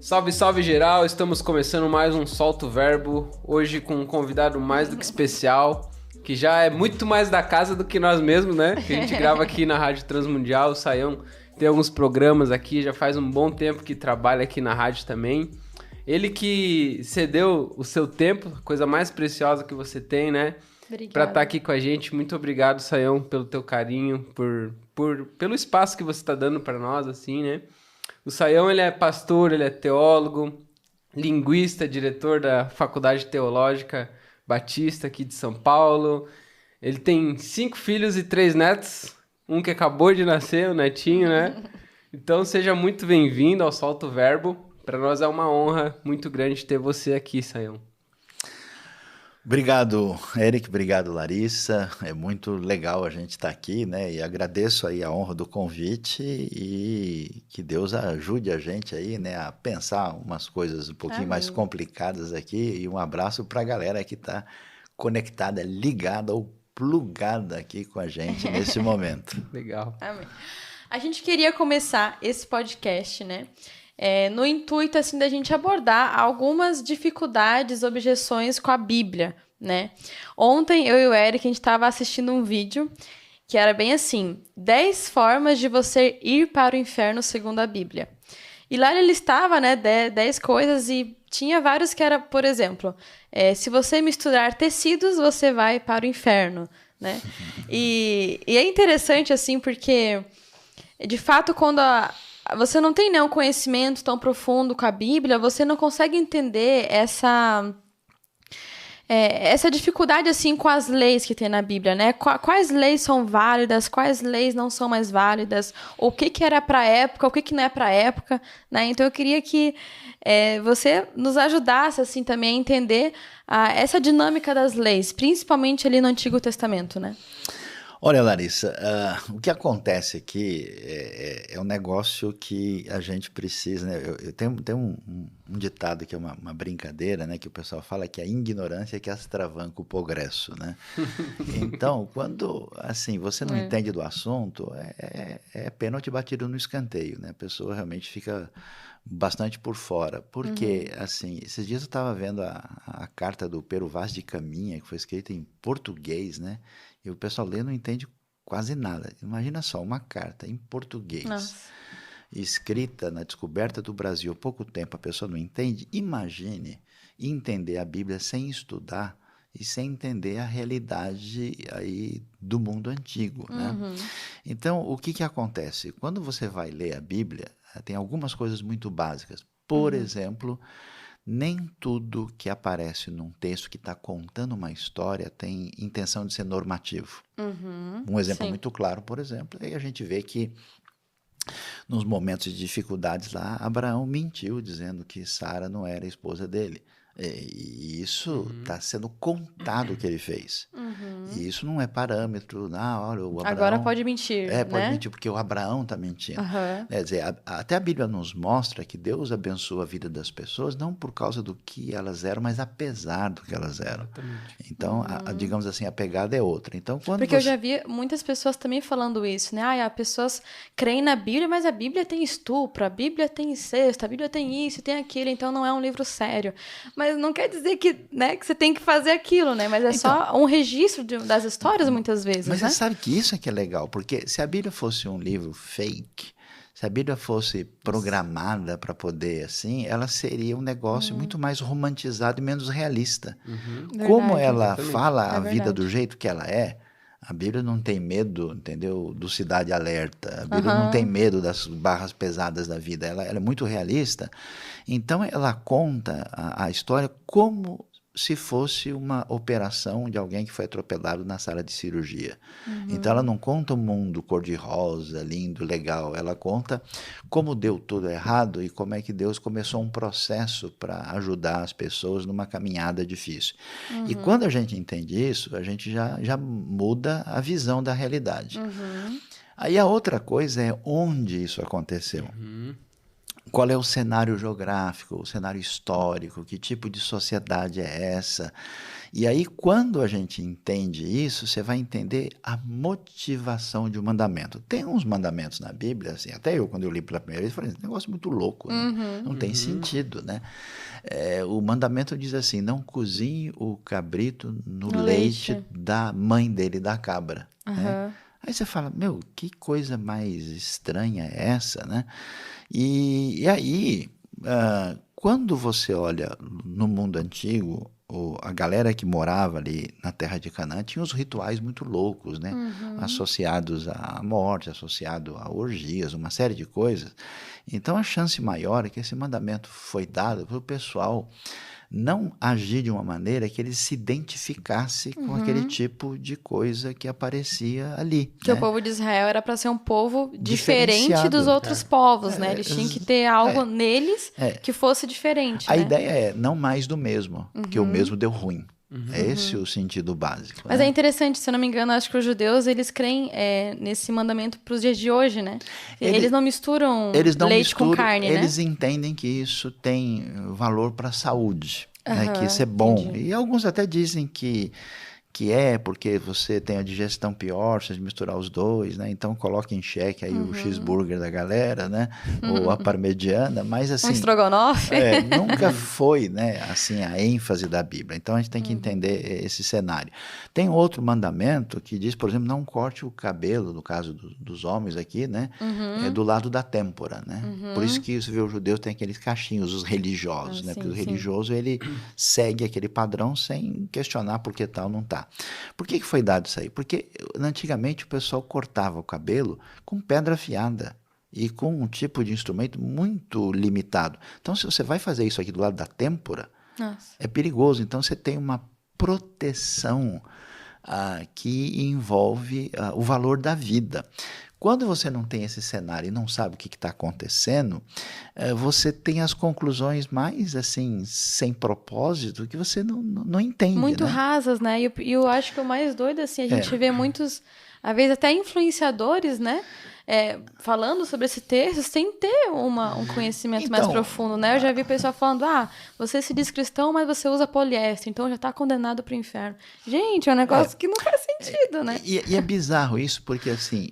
Salve, salve geral, estamos começando mais um Solta o Verbo, hoje com um convidado mais do que especial, que já é muito mais da casa do que nós mesmos, né? Que a gente grava aqui na Rádio Transmundial, o Sayão tem alguns programas aqui, já faz um bom tempo que trabalha aqui na rádio também. Ele que cedeu o seu tempo, coisa mais preciosa que você tem, né? Obrigada. Pra estar aqui com a gente. Muito obrigado, Sayão, pelo teu carinho, pelo espaço que você está dando para nós, assim, né? O Sayão, ele é pastor, ele é teólogo, linguista, diretor da Faculdade Teológica Batista aqui de São Paulo. Ele tem 5 filhos e 3 netos, um que acabou de nascer, o netinho, né? Então seja muito bem-vindo ao Solta o Verbo. Para nós é uma honra muito grande ter você aqui, Sayão. Obrigado, Eric, obrigado, Larissa, é muito legal a gente estar aqui, né, e agradeço aí a honra do convite e que Deus ajude a gente aí, né, a pensar umas coisas um pouquinho mais complicadas aqui e um abraço para a galera que está conectada, ligada ou plugada aqui com a gente nesse momento. Legal. Amém. A gente queria começar esse podcast, né, no intuito, assim, da gente abordar algumas dificuldades, objeções com a Bíblia, né? Ontem, eu e o Eric, a gente estava assistindo um vídeo que era bem assim, 10 formas de você ir para o inferno segundo a Bíblia. E lá ele listava, né, 10 coisas e tinha vários que era, por exemplo, se você misturar tecidos, você vai para o inferno, né? E é interessante, assim, porque, de fato, quando você não tem nenhum conhecimento tão profundo com a Bíblia, você não consegue entender essa dificuldade assim com as leis que tem na Bíblia, né? Quais leis são válidas, quais leis não são mais válidas, o que era para a época, o que não é para a época, né? Então eu queria que você nos ajudasse assim também a entender essa dinâmica das leis, principalmente ali no Antigo Testamento, né? Olha, Larissa, o que acontece aqui é um negócio que a gente precisa, né? Eu tenho um ditado que é uma brincadeira, né? Que o pessoal fala que a ignorância é que atravanca o progresso, né? Então, quando, assim, você não entende do assunto, é pênalti batido no escanteio, né? A pessoa realmente fica bastante por fora, porque, assim, esses dias eu estava vendo a carta do Pero Vaz de Caminha, que foi escrita em português, né? E o pessoal lê não entende quase nada. Imagina só, uma carta em português, escrita na descoberta do Brasil há pouco tempo, a pessoa não entende. Imagine entender a Bíblia sem estudar e sem entender a realidade aí do mundo antigo, né? Então, o que acontece? Quando você vai ler a Bíblia, tem algumas coisas muito básicas. Por exemplo, nem tudo que aparece num texto que está contando uma história tem intenção de ser normativo. Um exemplo muito claro, por exemplo, aí a gente vê que nos momentos de dificuldades lá, Abraão mentiu dizendo que Sara não era a esposa dele. E isso está sendo contado o que ele fez. E isso não é parâmetro. Olha, o Abraão... Agora pode mentir, pode né? mentir, porque o Abraão está mentindo. Quer dizer, até a Bíblia nos mostra que Deus abençoa a vida das pessoas não por causa do que elas eram, mas apesar do que elas eram. Então, digamos assim, a pegada é outra. Então, porque eu já vi muitas pessoas também falando isso, né? As pessoas creem na Bíblia, mas a Bíblia tem estupro, a Bíblia tem incesto, a Bíblia tem isso, tem aquilo, então não é um livro sério. Mas não quer dizer que, né, que você tem que fazer aquilo, né? Mas só um registro das histórias, muitas vezes, mas né? você sabe que isso é que é legal, porque se a Bíblia fosse um livro fake, se a Bíblia fosse programada para poder, assim, ela seria um negócio muito mais romantizado e menos realista. Como ela fala a vida do jeito que ela é, a Bíblia não tem medo, entendeu, do Cidade Alerta. A Bíblia não tem medo das barras pesadas da vida. Ela é muito realista. Então, ela conta a história como se fosse uma operação de alguém que foi atropelado na sala de cirurgia. Então, ela não conta um mundo cor-de-rosa, lindo, legal. Ela conta como deu tudo errado e como é que Deus começou um processo para ajudar as pessoas numa caminhada difícil. E quando a gente entende isso, a gente já muda a visão da realidade. Aí a outra coisa é onde isso aconteceu. qual é o cenário geográfico, o cenário histórico, que tipo de sociedade é essa. E aí, quando a gente entende isso, você vai entender a motivação de um mandamento. Tem uns mandamentos na Bíblia, assim, até eu, quando eu li pela primeira vez, falei, esse negócio é muito louco, né? Não tem sentido, né? O mandamento diz assim, não cozinhe o cabrito no leite da mãe dele, da cabra, né? Aí você fala, meu, que coisa mais estranha é essa, né? E aí, quando você olha no mundo antigo, a galera que morava ali na terra de Canaã tinha uns rituais muito loucos, né? Associados à morte, associado a orgias, uma série de coisas. Então a chance maior é que esse mandamento foi dado para o pessoal não agir de uma maneira que ele se identificasse com aquele tipo de coisa que aparecia ali. Que o povo de Israel era para ser um povo diferente dos outros povos, né? Eles tinham que ter algo neles que fosse diferente. A ideia é não mais do mesmo, porque o mesmo deu ruim. É esse o sentido básico. Mas é interessante, se eu não me engano, acho que os judeus, eles creem nesse mandamento para os dias de hoje, né? Eles não misturam leite com carne, né? Eles entendem que isso tem valor para a saúde, né? Que isso é bom. Entendi. E alguns até dizem que porque você tem a digestão pior se misturar os dois, né? Então coloca em xeque aí o cheeseburger da galera, né? Ou a parmegiana, mas assim... Um estrogonofe. Nunca foi, né? Assim, a ênfase da Bíblia. Então a gente tem que entender esse cenário. Tem outro mandamento que diz, por exemplo, não corte o cabelo, no caso dos homens aqui, né? Do lado da têmpora, né? Por isso que você vê, os judeus têm aqueles cachinhos, os religiosos, né? Porque o religioso, ele segue aquele padrão sem questionar por que tal não tá. Por que foi dado isso aí? Porque antigamente o pessoal cortava o cabelo com pedra afiada e com um tipo de instrumento muito limitado. Então, se você vai fazer isso aqui do lado da têmpora, é perigoso. Então, você tem uma proteção que envolve o valor da vida. Quando você não tem esse cenário e não sabe o que está acontecendo, você tem as conclusões mais, assim, sem propósito, que você não entende, muito, né? Rasas, né? E eu acho que o mais doido, assim, a gente vê muitos, às vezes até influenciadores, né? Falando sobre esse texto sem ter um conhecimento mais profundo, né? Eu já vi pessoal falando, você se diz cristão, mas você usa poliéster, então já está condenado para o inferno. Gente, é um negócio que não faz sentido, né? E é bizarro isso, porque assim,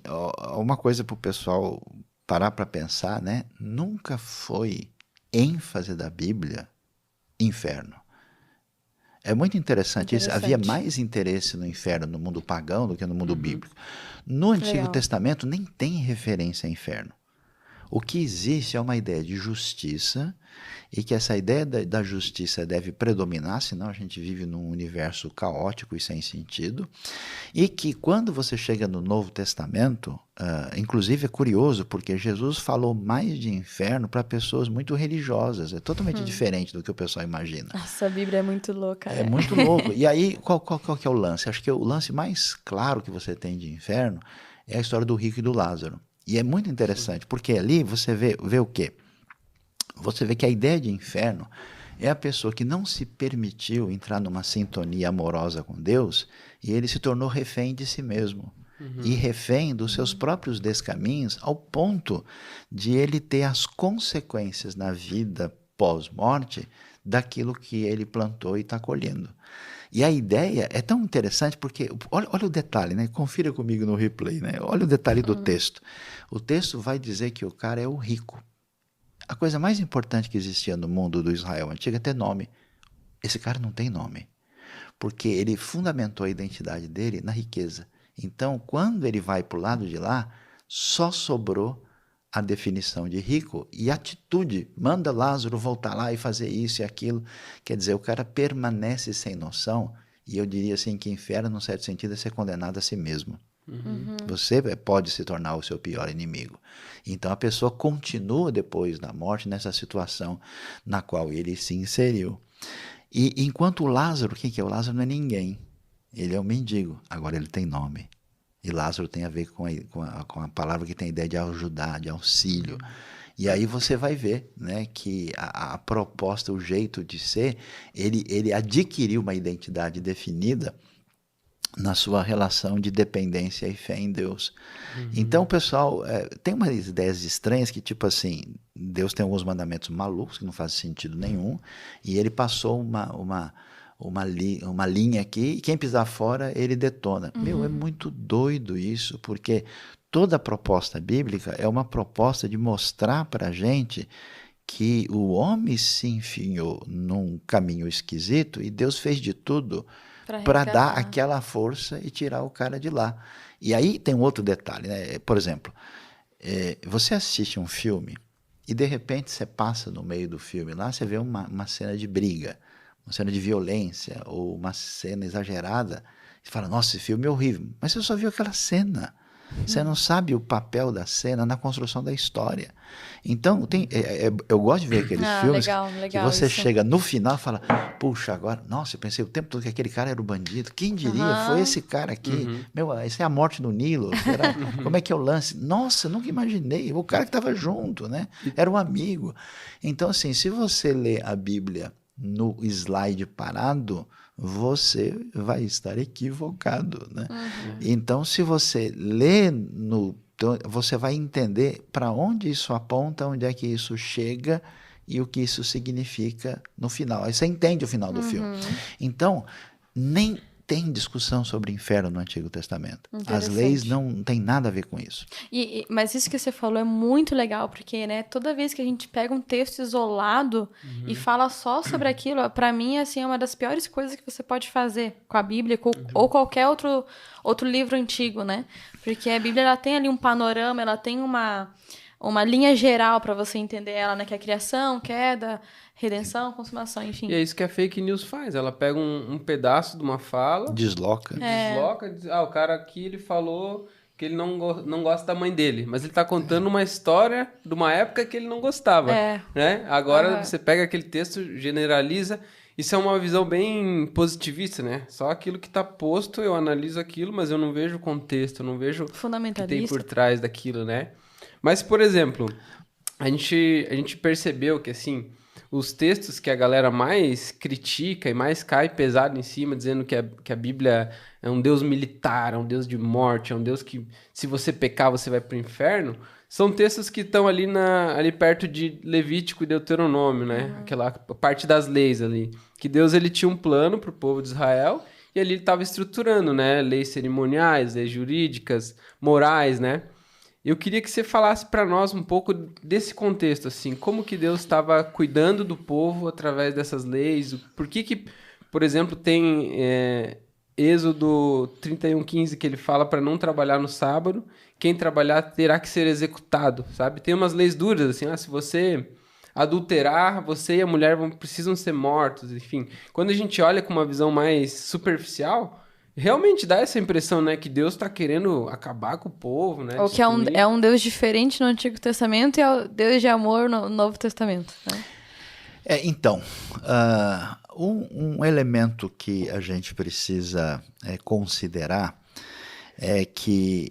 uma coisa para o pessoal parar para pensar, né? Nunca foi ênfase da Bíblia inferno. É muito interessante isso. Havia mais interesse no inferno, no mundo pagão, do que no mundo bíblico. No Antigo Testamento nem tem referência a inferno. O que existe é uma ideia de justiça, e que essa ideia da justiça deve predominar, senão a gente vive num universo caótico e sem sentido, e que quando você chega no Novo Testamento, inclusive é curioso, porque Jesus falou mais de inferno para pessoas muito religiosas, é totalmente diferente do que o pessoal imagina. Nossa, a Bíblia é muito louca. É muito louco. E aí, qual que é o lance? Acho que o lance mais claro que você tem de inferno é a história do rico e do Lázaro. E é muito interessante, porque ali você vê o quê? Você vê que a ideia de inferno é a pessoa que não se permitiu entrar numa sintonia amorosa com Deus e ele se tornou refém de si mesmo. E refém dos seus próprios descaminhos, ao ponto de ele ter as consequências na vida pós-morte daquilo que ele plantou e está colhendo. E a ideia é tão interessante porque, olha o detalhe, né? Confira comigo no replay, né? Olha o detalhe do texto. O texto vai dizer que o cara é o rico. A coisa mais importante que existia no mundo do Israel antigo é ter nome. Esse cara não tem nome, porque ele fundamentou a identidade dele na riqueza. Então, quando ele vai para o lado de lá, só sobrou a definição de rico e atitude. Manda Lázaro voltar lá e fazer isso e aquilo. Quer dizer, o cara permanece sem noção, e eu diria assim que inferno, num certo sentido, é ser condenado a si mesmo. Você pode se tornar o seu pior inimigo. Então a pessoa continua depois da morte nessa situação na qual ele se inseriu. E enquanto o Lázaro, quem que é? O Lázaro não é ninguém. Ele é um mendigo. Agora ele tem nome. E Lázaro tem a ver com a palavra que tem a ideia de ajudar, de auxílio. E aí você vai ver, né, que a proposta, o jeito de ser, ele adquiriu uma identidade definida na sua relação de dependência e fé em Deus. Então, o pessoal tem umas ideias estranhas que, tipo assim, Deus tem alguns mandamentos malucos que não fazem sentido nenhum, e ele passou uma linha aqui, e quem pisar fora, ele detona. Meu, é muito doido isso, porque toda a proposta bíblica é uma proposta de mostrar para a gente que o homem se enfiou num caminho esquisito e Deus fez de tudo para dar aquela força e tirar o cara de lá. E aí tem um outro detalhe, né? Por exemplo, você assiste um filme e de repente você passa no meio do filme lá, você vê uma cena de briga, uma cena de violência ou uma cena exagerada, e fala, nossa, esse filme é horrível. Mas você só viu aquela cena. Você não sabe o papel da cena na construção da história. Então, eu gosto de ver aqueles filmes legal, que você isso. chega no final e fala, puxa, agora, nossa, eu pensei o tempo todo que aquele cara era o bandido. Quem diria? Foi esse cara aqui. Meu, isso é a morte no Nilo. Como é que é o lance? Nossa, eu nunca imaginei. O cara que estava junto, né? Era um amigo. Então, assim, se você lê a Bíblia no slide parado, você vai estar equivocado, né? Então, se você lê você vai entender para onde isso aponta, onde é que isso chega e o que isso significa no final. Aí você entende o final do filme. Então, nem tem discussão sobre inferno no Antigo Testamento. As leis não têm nada a ver com isso. Mas isso que você falou é muito legal, porque, né, toda vez que a gente pega um texto isolado e fala só sobre aquilo, para mim, assim, é uma das piores coisas que você pode fazer com a Bíblia ou qualquer outro livro antigo, né? Porque a Bíblia, ela tem ali um panorama, ela tem uma linha geral para você entender ela, né? Que é a criação, queda, redenção, consumação, enfim. E é isso que a fake news faz. Ela pega um pedaço de uma fala, desloca, diz, o cara aqui, ele falou que ele não gosta da mãe dele, mas ele tá contando uma história de uma época que ele não gostava, né? Agora você pega aquele texto, generaliza. Isso é uma visão bem positivista, né? Só aquilo que está posto, eu analiso aquilo, mas eu não vejo o contexto, eu não vejo o que tem por trás daquilo, né? Mas, por exemplo, a gente percebeu que, assim, os textos que a galera mais critica e mais cai pesado em cima, dizendo que a Bíblia é um Deus militar, é um Deus de morte, é um Deus que, se você pecar, você vai para o inferno, são textos que estão ali perto de Levítico e Deuteronômio, né? Aquela parte das leis ali. Que Deus, ele tinha um plano para o povo de Israel e ali ele estava estruturando, né? Leis cerimoniais, leis jurídicas, morais, né? Eu queria que você falasse para nós um pouco desse contexto, assim, como que Deus estava cuidando do povo através dessas leis, por que, por exemplo, tem Êxodo 31:15 que ele fala para não trabalhar no sábado, quem trabalhar terá que ser executado, sabe? Tem umas leis duras, assim, se você adulterar, você e a mulher precisam ser mortos, enfim. Quando a gente olha com uma visão mais superficial, realmente dá essa impressão, né? Que Deus está querendo acabar com o povo, né? Ou que é um Deus diferente no Antigo Testamento e é o Deus de amor no Novo Testamento, né? Então, um elemento que a gente precisa considerar é que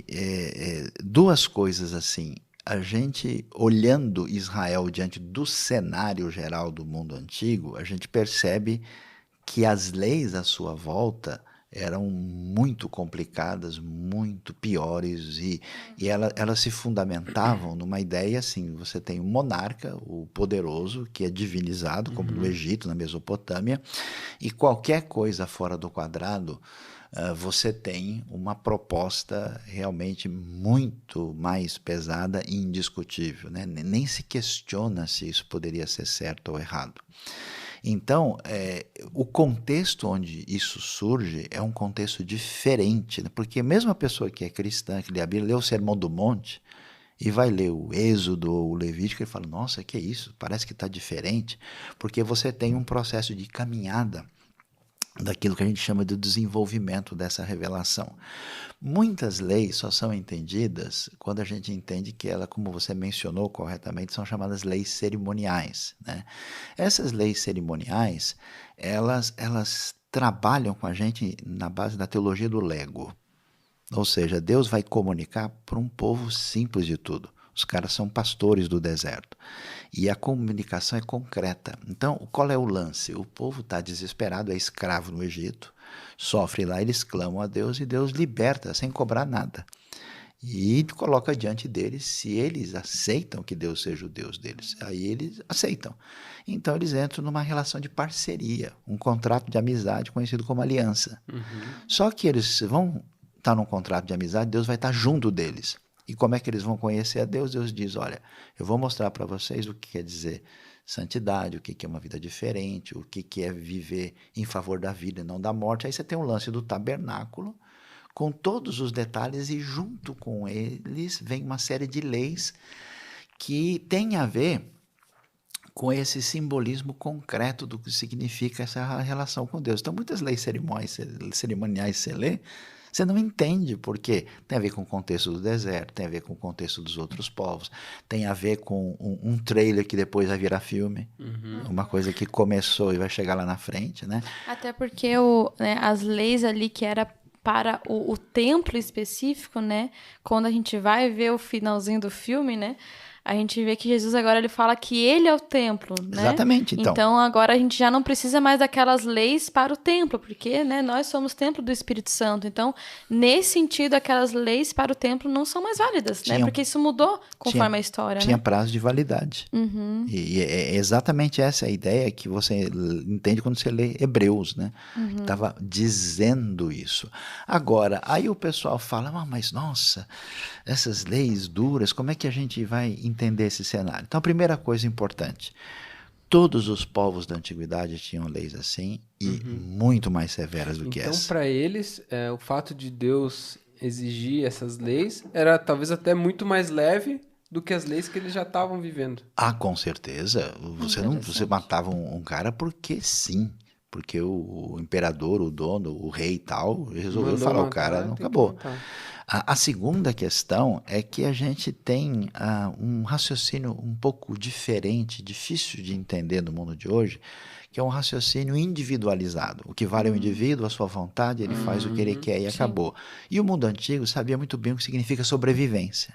duas coisas assim. A gente, olhando Israel diante do cenário geral do mundo antigo, a gente percebe que as leis à sua volta eram muito complicadas, muito piores, e elas se fundamentavam numa ideia assim, você tem um monarca, o poderoso, que é divinizado, como no Egito, na Mesopotâmia, e qualquer coisa fora do quadrado, você tem uma proposta realmente muito mais pesada e indiscutível, né? Nem se questiona se isso poderia ser certo ou errado. Então, o contexto onde isso surge é um contexto diferente, né? Porque mesmo a pessoa que é cristã, que lê a Bíblia, lê o Sermão do Monte e vai ler o Êxodo ou o Levítico e fala, nossa, que é isso? Parece que está diferente, porque você tem um processo de caminhada daquilo que a gente chama de desenvolvimento dessa revelação. Muitas leis só são entendidas quando a gente entende que ela, como você mencionou corretamente, são chamadas leis cerimoniais, né? Essas leis cerimoniais, elas trabalham com a gente na base da teologia do Lego. Ou seja, Deus vai comunicar para um povo simples de tudo. Os caras são pastores do deserto. E a comunicação é concreta. Então, qual é o lance? O povo está desesperado, é escravo no Egito. sofrem lá, eles clamam a Deus e Deus liberta sem cobrar nada. E coloca diante deles se eles aceitam que Deus seja o Deus deles. Aí eles aceitam. Então eles entram numa relação de parceria, um contrato de amizade conhecido como aliança. Só que eles vão estar num contrato de amizade, Deus vai estar junto deles. E como é que eles vão conhecer a Deus? Deus diz, olha, eu vou mostrar para vocês o que quer dizer santidade, o que é uma vida diferente, o que é viver em favor da vida e não da morte. Aí você tem o lance do tabernáculo, com todos os detalhes, e junto com eles vem uma série de leis que tem a ver com esse simbolismo concreto do que significa essa relação com Deus. Então, muitas leis cerimoniais você lê, você não entende porque tem a ver com o contexto do deserto, tem a ver com o contexto dos outros povos, tem a ver com um trailer que depois vai virar filme, uma coisa que começou e vai chegar lá na frente, né? Até porque as leis ali que era para o templo específico, né? Quando a gente vai ver o finalzinho do filme, né? A gente vê que Jesus agora ele fala que ele é o templo, né? Exatamente, então. Então agora a gente já não precisa mais daquelas leis para o templo, porque, né, nós somos templo do Espírito Santo. Então, nesse sentido, aquelas leis para o templo não são mais válidas, né? Porque isso mudou conforme a história, tinha né? prazo de validade. E é exatamente essa a ideia que você entende quando você lê Hebreus, né? Estava dizendo isso. Agora, aí o pessoal fala, mas nossa, essas leis duras, como é que a gente vai entender esse cenário? Então, a primeira coisa importante, todos os povos da antiguidade tinham leis assim e muito mais severas do que essa. Então, para eles, o fato de Deus exigir essas leis era talvez até muito mais leve do que as leis que eles já estavam vivendo. Ah, com certeza. Você matava um cara porque sim. Porque o imperador, o dono, o rei e tal, resolveu falar, o cara não acabou. A segunda questão é que a gente tem um raciocínio um pouco diferente, difícil de entender no mundo de hoje, que é um raciocínio individualizado. O que vale é o indivíduo, a sua vontade, ele faz o que ele quer e acabou. E o mundo antigo sabia muito bem o que significa sobrevivência.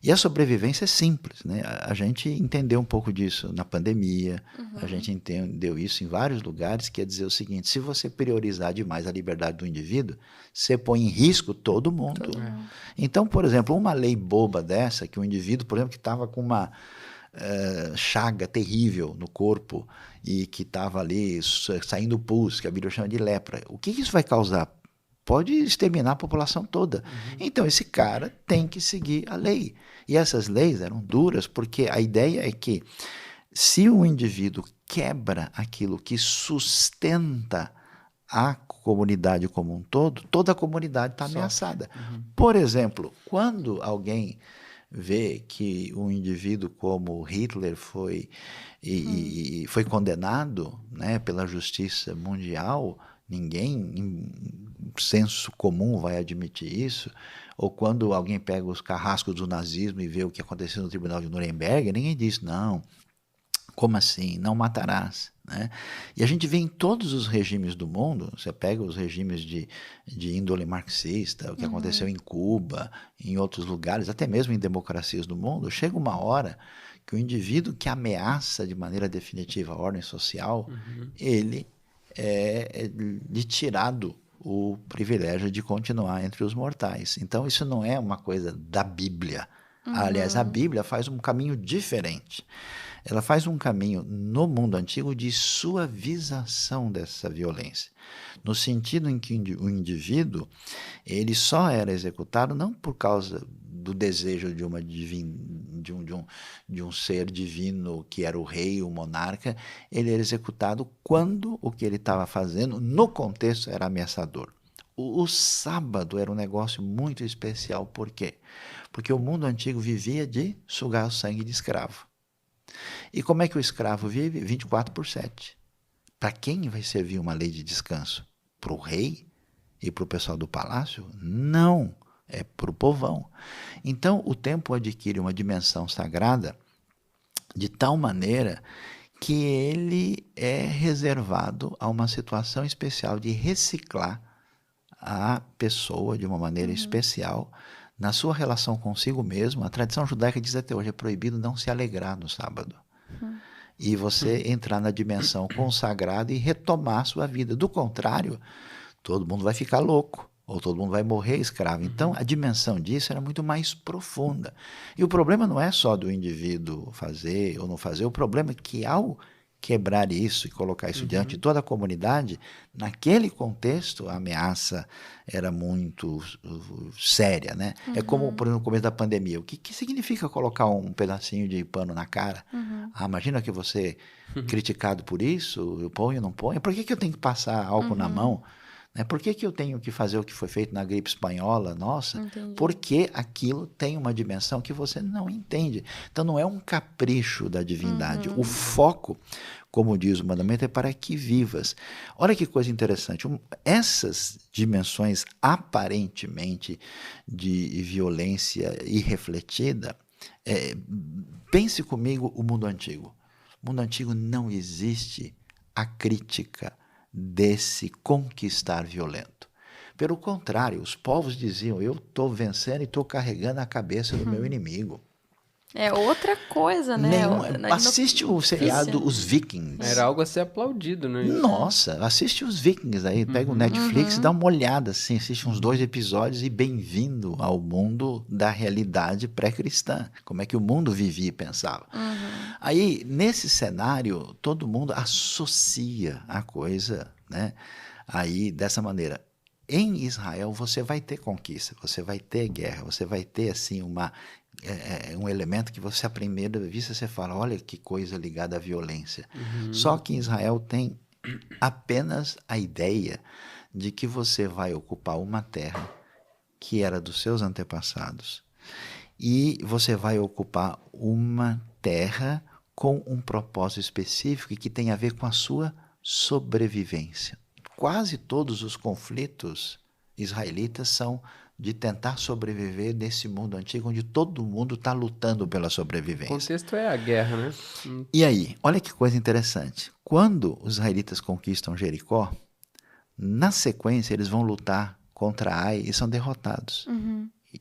E a sobrevivência é simples, né? A gente entendeu um pouco disso na pandemia, a gente entendeu isso em vários lugares, que é dizer o seguinte, se você priorizar demais a liberdade do indivíduo, você põe em risco todo mundo. Então, por exemplo, uma lei boba dessa, que o indivíduo, por exemplo, que estava com uma chaga terrível no corpo e que estava ali saindo pus, que a Bíblia chama de lepra, o que isso vai causar? Pode exterminar a população toda. Então, esse cara tem que seguir a lei. E essas leis eram duras, porque a ideia é que se o indivíduo quebra aquilo que sustenta a comunidade como um todo, toda a comunidade está ameaçada. Por exemplo, quando alguém vê que um indivíduo como Hitler foi condenado, né, pela justiça mundial, ninguém em senso comum vai admitir isso, ou quando alguém pega os carrascos do nazismo e vê o que aconteceu no tribunal de Nuremberg, ninguém diz, não, como assim, não matarás, né? E a gente vê em todos os regimes do mundo, você pega os regimes de índole marxista, o que aconteceu em Cuba, em outros lugares, até mesmo em democracias do mundo, chega uma hora que o indivíduo que ameaça de maneira definitiva a ordem social, ele é lhe tirado o privilégio de continuar entre os mortais. Então, isso não é uma coisa da Bíblia. Aliás, a Bíblia faz um caminho diferente. Ela faz um caminho no mundo antigo de suavização dessa violência, no sentido em que o indivíduo ele só era executado não por causa do desejo de um ser divino que era o rei, o monarca, ele era executado quando o que ele estava fazendo, no contexto, era ameaçador. O sábado era um negócio muito especial, por quê? Porque o mundo antigo vivia de sugar o sangue de escravo. E como é que o escravo vive? 24/7. Para quem vai servir uma lei de descanso? Para o rei e para o pessoal do palácio? Não, é para o povão. Então, o tempo adquire uma dimensão sagrada de tal maneira que ele é reservado a uma situação especial de reciclar a pessoa de uma maneira especial na sua relação consigo mesmo. A tradição judaica diz até hoje, é proibido não se alegrar no sábado. E você entrar na dimensão consagrada e retomar a sua vida. Do contrário, todo mundo vai ficar louco, ou todo mundo vai morrer escravo. Então, a dimensão disso era muito mais profunda. E o problema não é só do indivíduo fazer ou não fazer, o problema é que ao quebrar isso e colocar isso diante de toda a comunidade, naquele contexto a ameaça era muito séria, né? É como, por exemplo, no começo da pandemia. O que significa colocar um pedacinho de pano na cara? Imagina que você criticado por isso, eu ponho, não ponho. Por que eu tenho que passar álcool na mão? Né? Por que eu tenho que fazer o que foi feito na gripe espanhola? Nossa, porque aquilo tem uma dimensão que você não entende. Então não é um capricho da divindade. O foco, como diz o mandamento, é para que vivas. Olha que coisa interessante. Essas dimensões aparentemente de violência irrefletida, pense comigo o mundo antigo. No mundo antigo não existe a crítica desse conquistar violento. Pelo contrário, os povos diziam, eu estou vencendo e estou carregando a cabeça do meu inimigo. É outra coisa, né? Assiste o seriado Os Vikings. Era algo a ser aplaudido, né? Nossa, assiste os Vikings aí, pega o Netflix, dá uma olhada, assim, assiste uns 2 episódios e bem-vindo ao mundo da realidade pré-cristã. Como é que o mundo vivia e pensava. Aí, nesse cenário, todo mundo associa a coisa, né? Aí, dessa maneira. Em Israel, você vai ter conquista, você vai ter guerra, você vai ter, assim, um elemento que você, à primeira vista, você fala, olha que coisa ligada à violência. Só que em Israel tem apenas a ideia de que você vai ocupar uma terra que era dos seus antepassados e você vai ocupar uma terra com um propósito específico e que tem a ver com a sua sobrevivência. Quase todos os conflitos israelitas são de tentar sobreviver nesse mundo antigo onde todo mundo está lutando pela sobrevivência. O contexto é a guerra, né? E aí, olha que coisa interessante. Quando os israelitas conquistam Jericó, na sequência eles vão lutar contra Ai e são derrotados.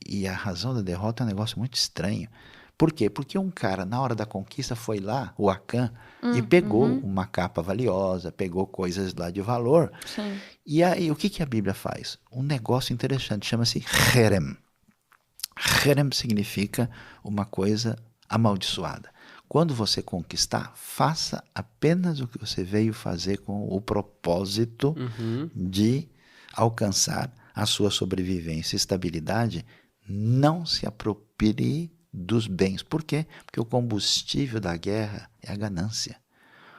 E a razão da derrota é um negócio muito estranho. Por quê? Porque um cara, na hora da conquista, foi lá, o Acã, e pegou uma capa valiosa, pegou coisas lá de valor. Sim. E aí, o que a Bíblia faz? Um negócio interessante, chama-se Herem. Herem significa uma coisa amaldiçoada. Quando você conquistar, faça apenas o que você veio fazer com o propósito de alcançar a sua sobrevivência e estabilidade. Não se aproprie dos bens. Por quê? Porque o combustível da guerra é a ganância.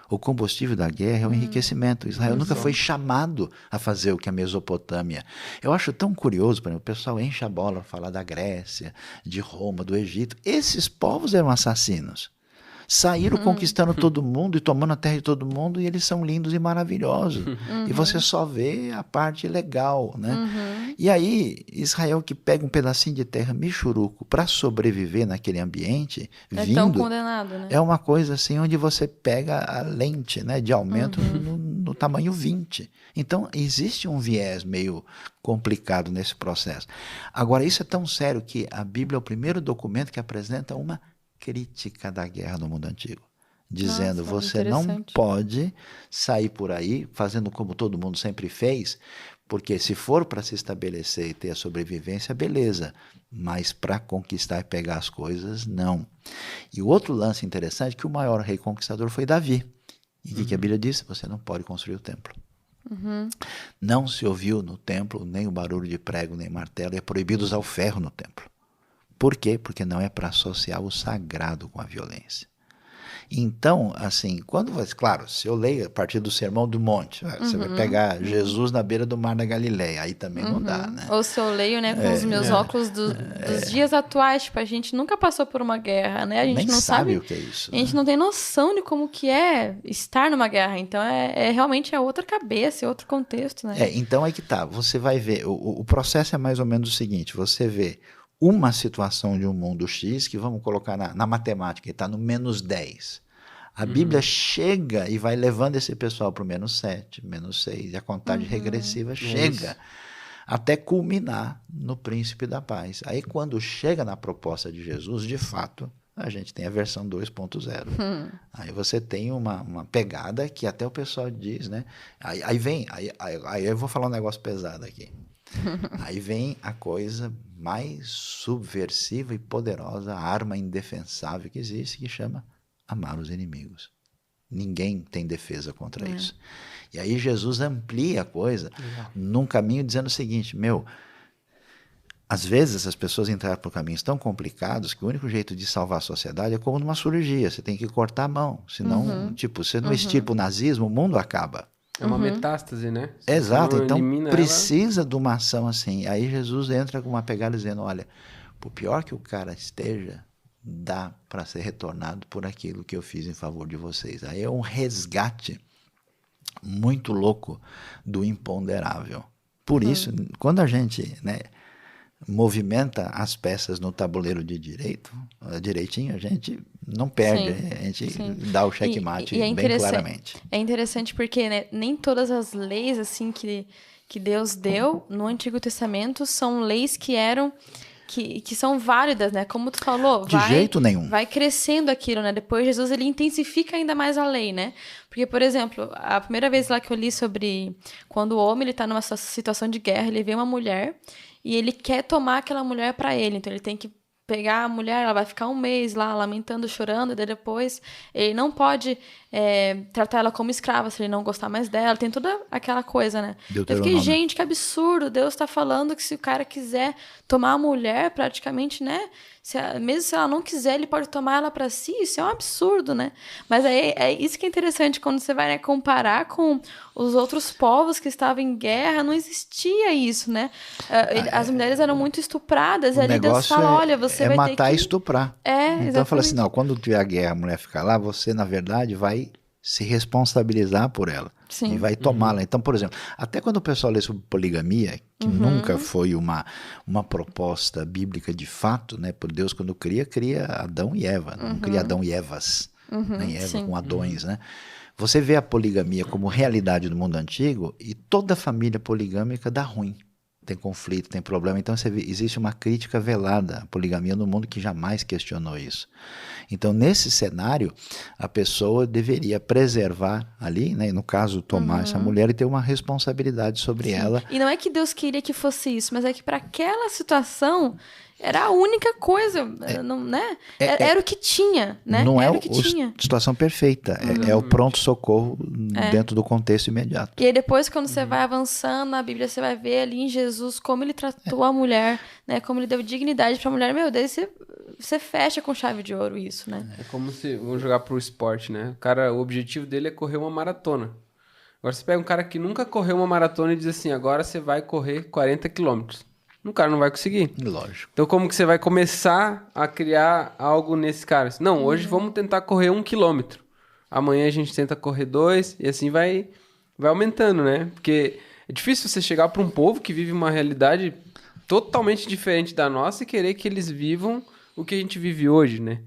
O combustível da guerra é o enriquecimento. Israel nunca foi chamado a fazer o que a Mesopotâmia. Eu acho tão curioso, por exemplo, o pessoal enche a bola para falar da Grécia, de Roma, do Egito. Esses povos eram assassinos. Saíram conquistando todo mundo e tomando a terra de todo mundo e eles são lindos e maravilhosos. E você só vê a parte legal, né? E aí, Israel que pega um pedacinho de terra michuruco para sobreviver naquele ambiente, tão condenado, né? É uma coisa assim onde você pega a lente, né, de aumento no tamanho 20. Então, existe um viés meio complicado nesse processo. Agora, isso é tão sério que a Bíblia é o primeiro documento que apresenta uma crítica da guerra no mundo antigo, dizendo você não pode sair por aí fazendo como todo mundo sempre fez, porque se for para se estabelecer e ter a sobrevivência, beleza, mas para conquistar e pegar as coisas, não. E o outro lance interessante é que o maior rei conquistador foi Davi. E o que a Bíblia diz? Você não pode construir o templo. Não se ouviu no templo nem o barulho de prego nem martelo, e é proibido usar o ferro no templo. Por quê? Porque não é para associar o sagrado com a violência. Então, assim, claro, se eu leio a partir do Sermão do Monte, você vai pegar Jesus na beira do mar da Galileia, aí também não dá, né? Ou se eu leio, né, com os meus óculos dos dias atuais, tipo, a gente nunca passou por uma guerra, né? A gente nem não sabe o que é isso. A gente não tem noção de como que é estar numa guerra, então realmente é outra cabeça, é outro contexto, né? Então aí que tá, você vai ver, o processo é mais ou menos o seguinte, você vê uma situação de um mundo X, que vamos colocar na matemática, que está no -10. A Bíblia chega e vai levando esse pessoal para o -7, -6, e a contagem regressiva chega até culminar no príncipe da paz. Aí quando chega na proposta de Jesus, de fato, a gente tem a versão 2.0. Aí você tem uma pegada que até o pessoal diz, né? Aí eu vou falar um negócio pesado aqui. Aí vem a coisa mais subversiva e poderosa, a arma indefensável que existe, que chama amar os inimigos. Ninguém tem defesa contra isso. E aí Jesus amplia a coisa num caminho dizendo o seguinte, às vezes as pessoas entraram por caminhos tão complicados que o único jeito de salvar a sociedade é como numa cirurgia, você tem que cortar a mão, senão, você não extirpa o nazismo, o mundo acaba. É uma metástase, né? Exato, então precisa de uma ação assim. Aí Jesus entra com uma pegada dizendo, olha, por pior que o cara esteja, dá para ser retornado por aquilo que eu fiz em favor de vocês. Aí é um resgate muito louco do imponderável. Por isso, quando a gente, né, movimenta as peças no tabuleiro de direitinho, a gente não perde, a gente dá o checkmate bem claramente. É interessante porque, né, nem todas as leis assim que Deus deu no Antigo Testamento são leis que eram que são válidas, né? Como tu falou, de jeito nenhum. Vai crescendo aquilo, né? Depois Jesus ele intensifica ainda mais a lei, né? Porque, por exemplo, a primeira vez lá que eu li sobre quando o homem ele tá numa situação de guerra, ele vê uma mulher e ele quer tomar aquela mulher para ele, então ele tem que pegar a mulher, ela vai ficar um mês lá lamentando, chorando, e daí depois ele não pode tratar ela como escrava se ele não gostar mais dela, tem toda aquela coisa, né? Eu fiquei, gente, que absurdo, Deus está falando que se o cara quiser tomar a mulher, praticamente, né? Mesmo se ela não quiser, ele pode tomar ela para si, isso é um absurdo, né? Mas aí é isso que é interessante, quando você vai, né, comparar com os outros povos que estavam em guerra, não existia isso, né? As mulheres eram muito estupradas, e ali Deus fala, olha, você vai matar ter que... e estuprar. Então fala assim, não, quando tiver a guerra, a mulher ficar lá, você, na verdade, vai se responsabilizar por ela. Sim. E vai tomá-la. Então, por exemplo, até quando o pessoal lê sobre poligamia, que nunca foi uma proposta bíblica de fato, né? Por Deus, quando cria Adão e Eva, não cria Adão e Evas, nem Eva com Adões, né? Você vê a poligamia como realidade do mundo antigo e toda família poligâmica dá ruim. Tem conflito, tem problema. Então, existe uma crítica velada à poligamia no mundo que jamais questionou isso. Então, nesse cenário, a pessoa deveria preservar ali, né, no caso, tomar essa mulher e ter uma responsabilidade sobre ela. E não é que Deus queria que fosse isso, mas é que para aquela situação era a única coisa, não, né? Era o que tinha, né? Não era é a situação perfeita, é o pronto-socorro dentro do contexto imediato. E aí depois, quando você vai avançando na Bíblia, você vai ver ali em Jesus como ele tratou a mulher, né? Como ele deu dignidade para a mulher. Meu Deus, você fecha com chave de ouro isso, né? É como se, vamos jogar pro esporte, né? O objetivo dele é correr uma maratona. Agora você pega um cara que nunca correu uma maratona e diz assim, agora você vai correr 40 quilômetros. O cara não vai conseguir. Lógico. Então, como que você vai começar a criar algo nesse cara? Não, hoje vamos tentar correr 1 quilômetro. Amanhã a gente tenta correr 2 e assim vai aumentando, né? Porque é difícil você chegar para um povo que vive uma realidade totalmente diferente da nossa e querer que eles vivam o que a gente vive hoje, né?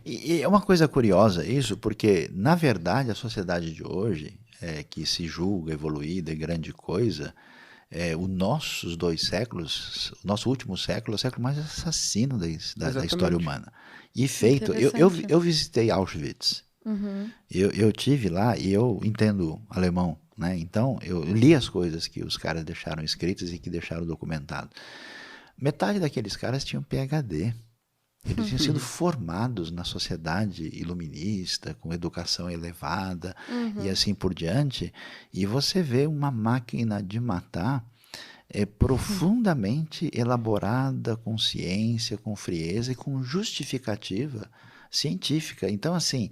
E é uma coisa curiosa isso, porque, na verdade, a sociedade de hoje, que se julga evoluída e grande coisa... os nossos 2 séculos, o nosso último século, é o século mais assassino da história humana. E feito, eu visitei Auschwitz, eu tive lá e eu entendo alemão, né? Então eu li as coisas que os caras deixaram escritas e que deixaram documentado. Metade daqueles caras tinham PhD. Eles tinham sido formados na sociedade iluminista, com educação elevada e assim por diante. E você vê uma máquina de matar profundamente elaborada, com ciência, com frieza e com justificativa científica. Então, assim,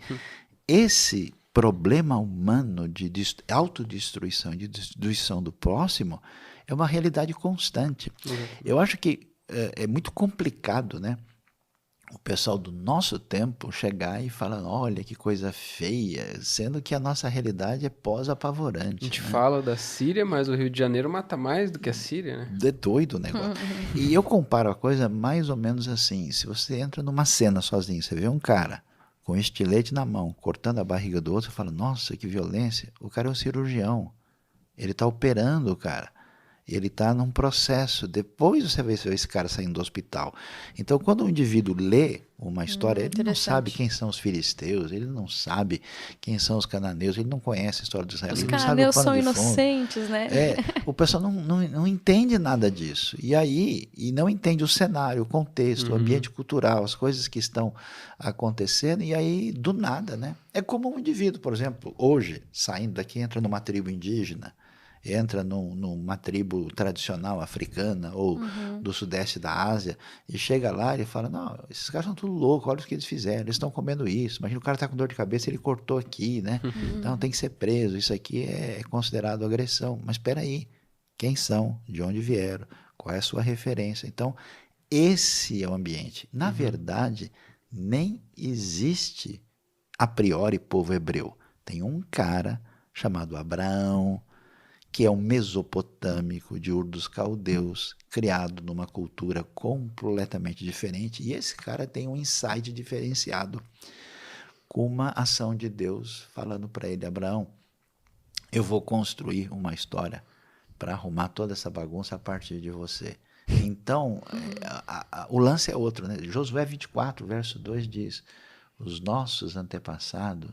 esse problema humano de autodestruição, de destruição do próximo, é uma realidade constante. Eu acho que é muito complicado, né? O pessoal do nosso tempo chegar e falar, olha que coisa feia, sendo que a nossa realidade é pós-apavorante. A gente fala da Síria, mas o Rio de Janeiro mata mais do que a Síria, né? É doido o negócio. E eu comparo a coisa mais ou menos assim, se você entra numa cena sozinho, você vê um cara com estilete na mão, cortando a barriga do outro, você fala, nossa, que violência. O cara é um cirurgião, ele está operando o cara. Ele está num processo. Depois você vê esse cara saindo do hospital. Então, quando o indivíduo lê uma história, ele não sabe quem são os filisteus, ele não sabe quem são os cananeus, ele não conhece a história de Israel. Os ele não sabe cananeus o pano são de fundo. inocentes, né? O pessoal não entende nada disso. E não entende o cenário, o contexto, o ambiente cultural, as coisas que estão acontecendo, e aí, do nada, né? É como um indivíduo, por exemplo, hoje, saindo daqui, entra numa tribo indígena, entra numa tribo tradicional africana ou do sudeste da Ásia e chega lá e fala, não, esses caras são tudo loucos, olha o que eles fizeram, eles estão comendo isso, imagina o cara está com dor de cabeça, ele cortou aqui, né? Então tem que ser preso, isso aqui é considerado agressão. Mas espera aí, quem são, de onde vieram, qual é a sua referência? Então esse é o ambiente. Na verdade, nem existe a priori povo hebreu. Tem um cara chamado Abraão, que é um mesopotâmico de Ur dos Caldeus, criado numa cultura completamente diferente, e esse cara tem um insight diferenciado, com uma ação de Deus falando para ele, Abraão, eu vou construir uma história para arrumar toda essa bagunça a partir de você. Então, o lance é outro, né? Josué 24, verso 2 diz, os nossos antepassados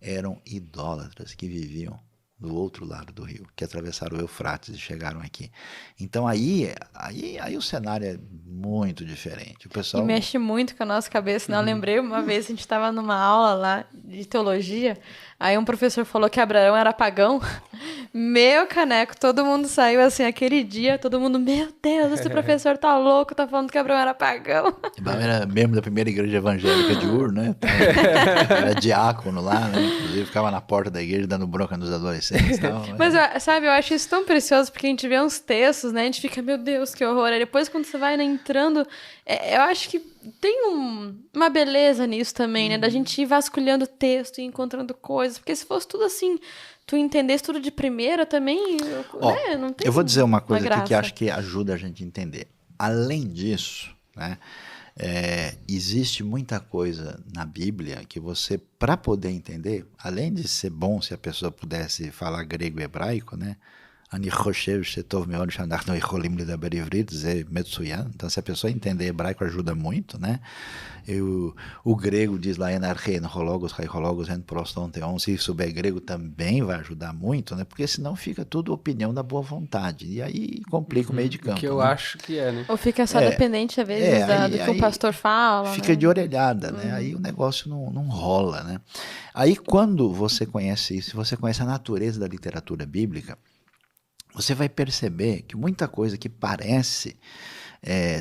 eram idólatras que viviam do outro lado do rio, que atravessaram o Eufrates e chegaram aqui. Então aí o cenário é muito diferente. O pessoal... E mexe muito com a nossa cabeça, né? Eu lembrei uma vez, a gente estava numa aula lá de teologia, aí um professor falou que Abraão era pagão. Meu caneco, todo mundo saiu assim, aquele dia, todo mundo, meu Deus, esse professor tá louco, tá falando que Abraão era pagão. Abraão era membro da primeira igreja evangélica de Ur, né? Era diácono lá, né? Inclusive ficava na porta da igreja dando bronca nos adolescentes e tal. Mas, sabe, eu acho isso tão precioso, porque a gente vê uns textos, né? A gente fica, meu Deus, que horror. Aí depois, quando você vai, né, entrando, eu acho que tem uma beleza nisso também, né? Da gente ir vasculhando o texto e encontrando coisas. Porque se fosse tudo assim, tu entendesse tudo de primeira também, né? Não tem eu vou dizer uma coisa aqui que graça. acho que ajuda a gente a entender. Além disso, né? Existe muita coisa na Bíblia que você, para poder entender, além de ser bom se a pessoa pudesse falar grego e hebraico, né? Então, se a pessoa entender hebraico, ajuda muito, né? O grego diz lá, se souber grego também vai ajudar muito, né? Porque senão fica tudo opinião da boa vontade. E aí complica o meio de campo. Que eu né? acho que é, né? Ou fica só dependente, às vezes, do que o pastor fala. Fica né? de orelhada, né? Aí o negócio não rola, né? Aí quando você conhece isso, você conhece a natureza da literatura bíblica, você vai perceber que muita coisa que parece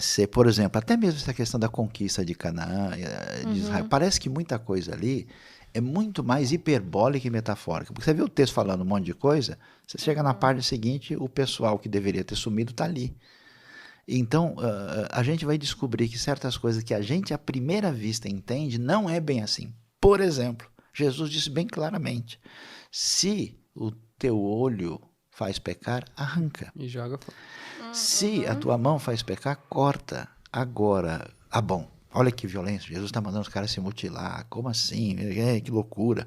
ser, por exemplo, até mesmo essa questão da conquista de Canaã, de Israel, parece que muita coisa ali é muito mais hiperbólica e metafórica. Porque você vê o texto falando um monte de coisa, você chega na página seguinte, o pessoal que deveria ter sumido está ali. Então, a gente vai descobrir que certas coisas que a gente à primeira vista entende não é bem assim. Por exemplo, Jesus disse bem claramente, se o teu olho faz pecar, arranca. E joga fora. Se a tua mão faz pecar, corta. Agora, bom, olha que violência, Jesus está mandando os caras se mutilar, como assim? Que loucura.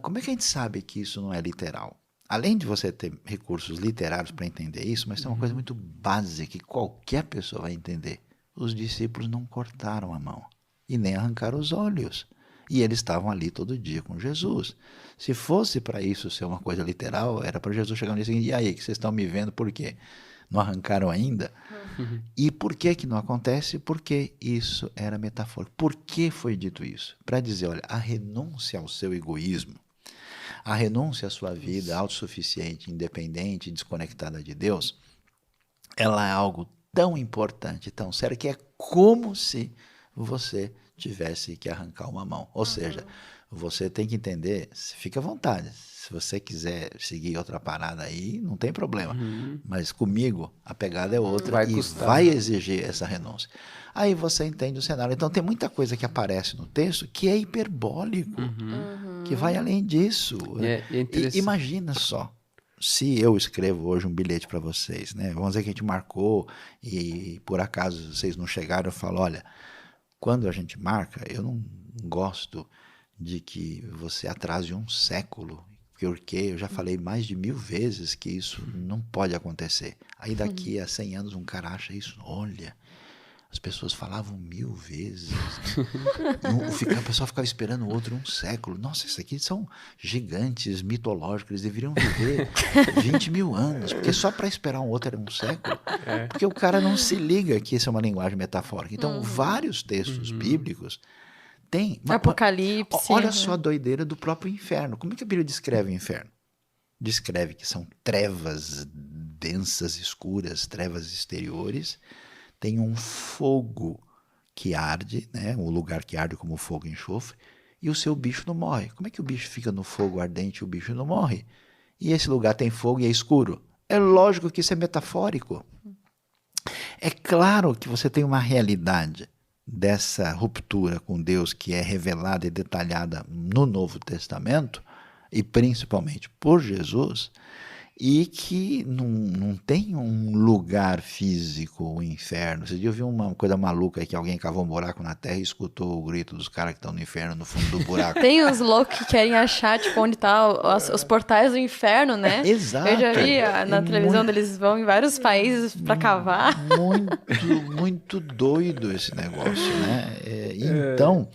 Como é que a gente sabe que isso não é literal? Além de você ter recursos literários para entender isso, mas tem uma coisa muito básica que qualquer pessoa vai entender. Os discípulos não cortaram a mão e nem arrancaram os olhos. E eles estavam ali todo dia com Jesus. Se fosse para isso ser uma coisa literal, era para Jesus chegar no dia seguinte, e aí, que vocês estão me vendo por quê? Não arrancaram ainda? E por que não acontece? Porque isso era metafórico. Por que foi dito isso? Para dizer, olha, a renúncia ao seu egoísmo, a renúncia à sua vida autossuficiente, independente, desconectada de Deus, ela é algo tão importante, tão sério, que é como se você tivesse que arrancar uma mão. Ou seja, você tem que entender, fica à vontade. Se você quiser seguir outra parada aí, não tem problema. Mas comigo, a pegada é outra vai exigir essa renúncia. Aí você entende o cenário. Então tem muita coisa que aparece no texto que é hiperbólico, que vai além disso. Imagina só, se eu escrevo hoje um bilhete para vocês, né? Vamos dizer que a gente marcou e por acaso vocês não chegaram, eu falo, olha, quando a gente marca, eu não gosto de que você atrase um século Porque eu já falei mais de 1000 vezes que isso não pode acontecer. Aí daqui a 100 anos um cara acha isso, olha, as pessoas falavam 1000 vezes. A pessoa ficava esperando o outro um século. Nossa, isso aqui são gigantes mitológicos, eles deveriam viver 20 mil anos, porque só para esperar um outro era um século. Porque o cara não se liga que isso é uma linguagem metafórica. Então, vários textos bíblicos têm... Apocalipse. Olha só a doideira do próprio inferno. Como é que a Bíblia descreve o inferno? Descreve que são trevas densas, escuras, trevas exteriores. Tem um fogo que arde, né? Um lugar que arde como fogo e enxofre, e o seu bicho não morre. Como é que o bicho fica no fogo ardente e o bicho não morre? E esse lugar tem fogo e é escuro? É lógico que isso é metafórico. É claro que você tem uma realidade dessa ruptura com Deus que é revelada e detalhada no Novo Testamento, e principalmente por Jesus, e que não tem um lugar físico, o inferno. Esse dia eu vi uma coisa maluca aí, que alguém cavou um buraco na terra e escutou o grito dos caras que estão no inferno, no fundo do buraco. Tem uns loucos que querem achar, tipo, onde tá os portais do inferno, né? Exato. Eu já vi na televisão, eles vão em vários países pra cavar. Muito doido esse negócio, né? Então,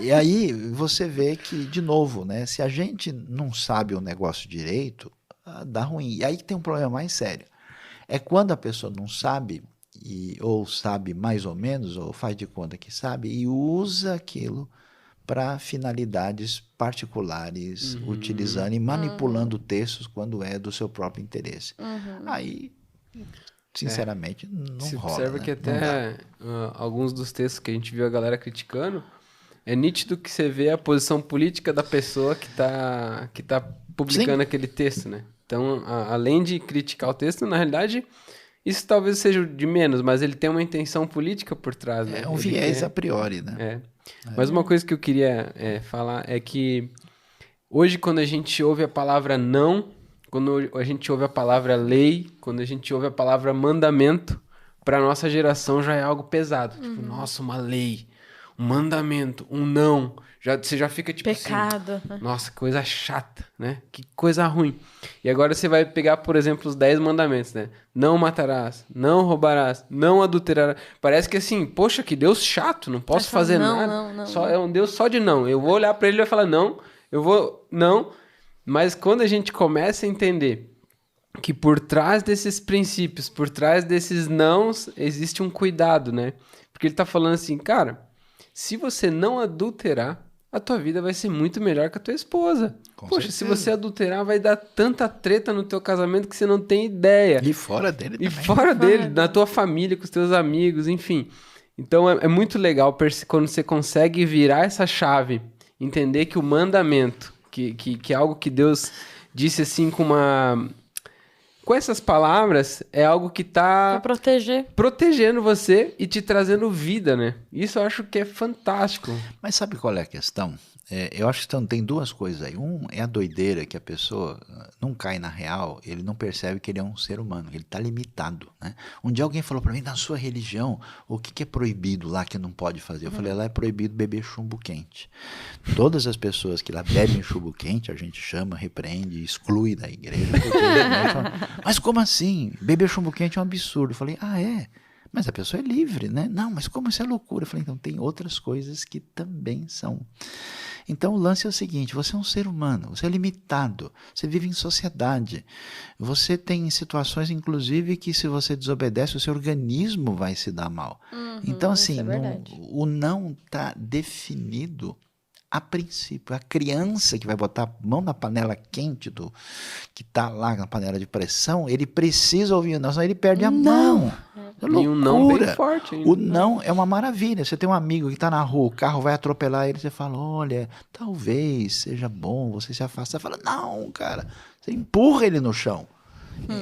e aí você vê que, de novo, né? Se a gente não sabe o negócio direito, dá ruim. E aí tem um problema mais sério. É quando a pessoa não sabe, ou sabe mais ou menos, ou faz de conta que sabe, e usa aquilo para finalidades particulares, utilizando e manipulando textos quando é do seu próprio interesse. Aí, sinceramente, não Se rola. observa, né? que até alguns dos textos que a gente viu a galera criticando, é nítido que você vê a posição política da pessoa que tá publicando aquele texto, né? Então, além de criticar o texto, na realidade, isso talvez seja de menos, mas ele tem uma intenção política por trás, né? É um viés a priori, né? Mas uma coisa que eu queria falar é que hoje, quando a gente ouve a palavra não, quando a gente ouve a palavra lei, quando a gente ouve a palavra mandamento, para nossa geração já é algo pesado. Tipo, nossa, uma lei, um mandamento, um não. Você já fica tipo Pecado. assim, nossa, coisa chata, né? Que coisa ruim. E agora você vai pegar, por exemplo, os 10 mandamentos, né? Não matarás, não roubarás, não adulterarás. Parece que assim, poxa, que Deus chato, não posso fazer nada. Não. É um Deus só de não. Eu vou olhar para ele e vai falar não, não. Mas quando a gente começa a entender que por trás desses princípios, por trás desses nãos, existe um cuidado, né? Porque ele tá falando assim, cara, se você não adulterar, a tua vida vai ser muito melhor que a tua esposa. Poxa, se você adulterar, vai dar tanta treta no teu casamento que você não tem ideia. E fora dele também. E fora dele, na tua família, com os teus amigos, enfim. Então, é muito legal quando você consegue virar essa chave, entender que o mandamento, que é algo que Deus disse assim com essas palavras, é algo que tá protegendo você e te trazendo vida, né? Isso eu acho que é fantástico. Mas sabe qual é a questão? Eu acho que tem duas coisas aí. Um é a doideira que a pessoa não cai na real, ele não percebe que ele é um ser humano, ele está limitado, né? Um dia alguém falou para mim, na sua religião, o que é proibido lá que não pode fazer? Eu falei, lá é proibido beber chumbo quente. Todas as pessoas que lá bebem chumbo quente, a gente chama, repreende, exclui da igreja. Mas como assim? Beber chumbo quente é um absurdo. Eu falei, mas a pessoa é livre, né? Não, mas como isso é loucura? Eu falei, então tem outras coisas que também são. Então o lance é o seguinte, você é um ser humano, você é limitado, você vive em sociedade, você tem situações inclusive que se você desobedece, o seu organismo vai se dar mal. Então assim, o não está definido a princípio. A criança que vai botar a mão na panela quente que está lá na panela de pressão, ele precisa ouvir o não, senão ele perde a mão. É loucura. E um não bem forte ainda. O não é uma maravilha. Você tem um amigo que está na rua, o carro vai atropelar ele, você fala, olha, talvez seja bom você se afastar. Você fala, não, cara. Você empurra ele no chão.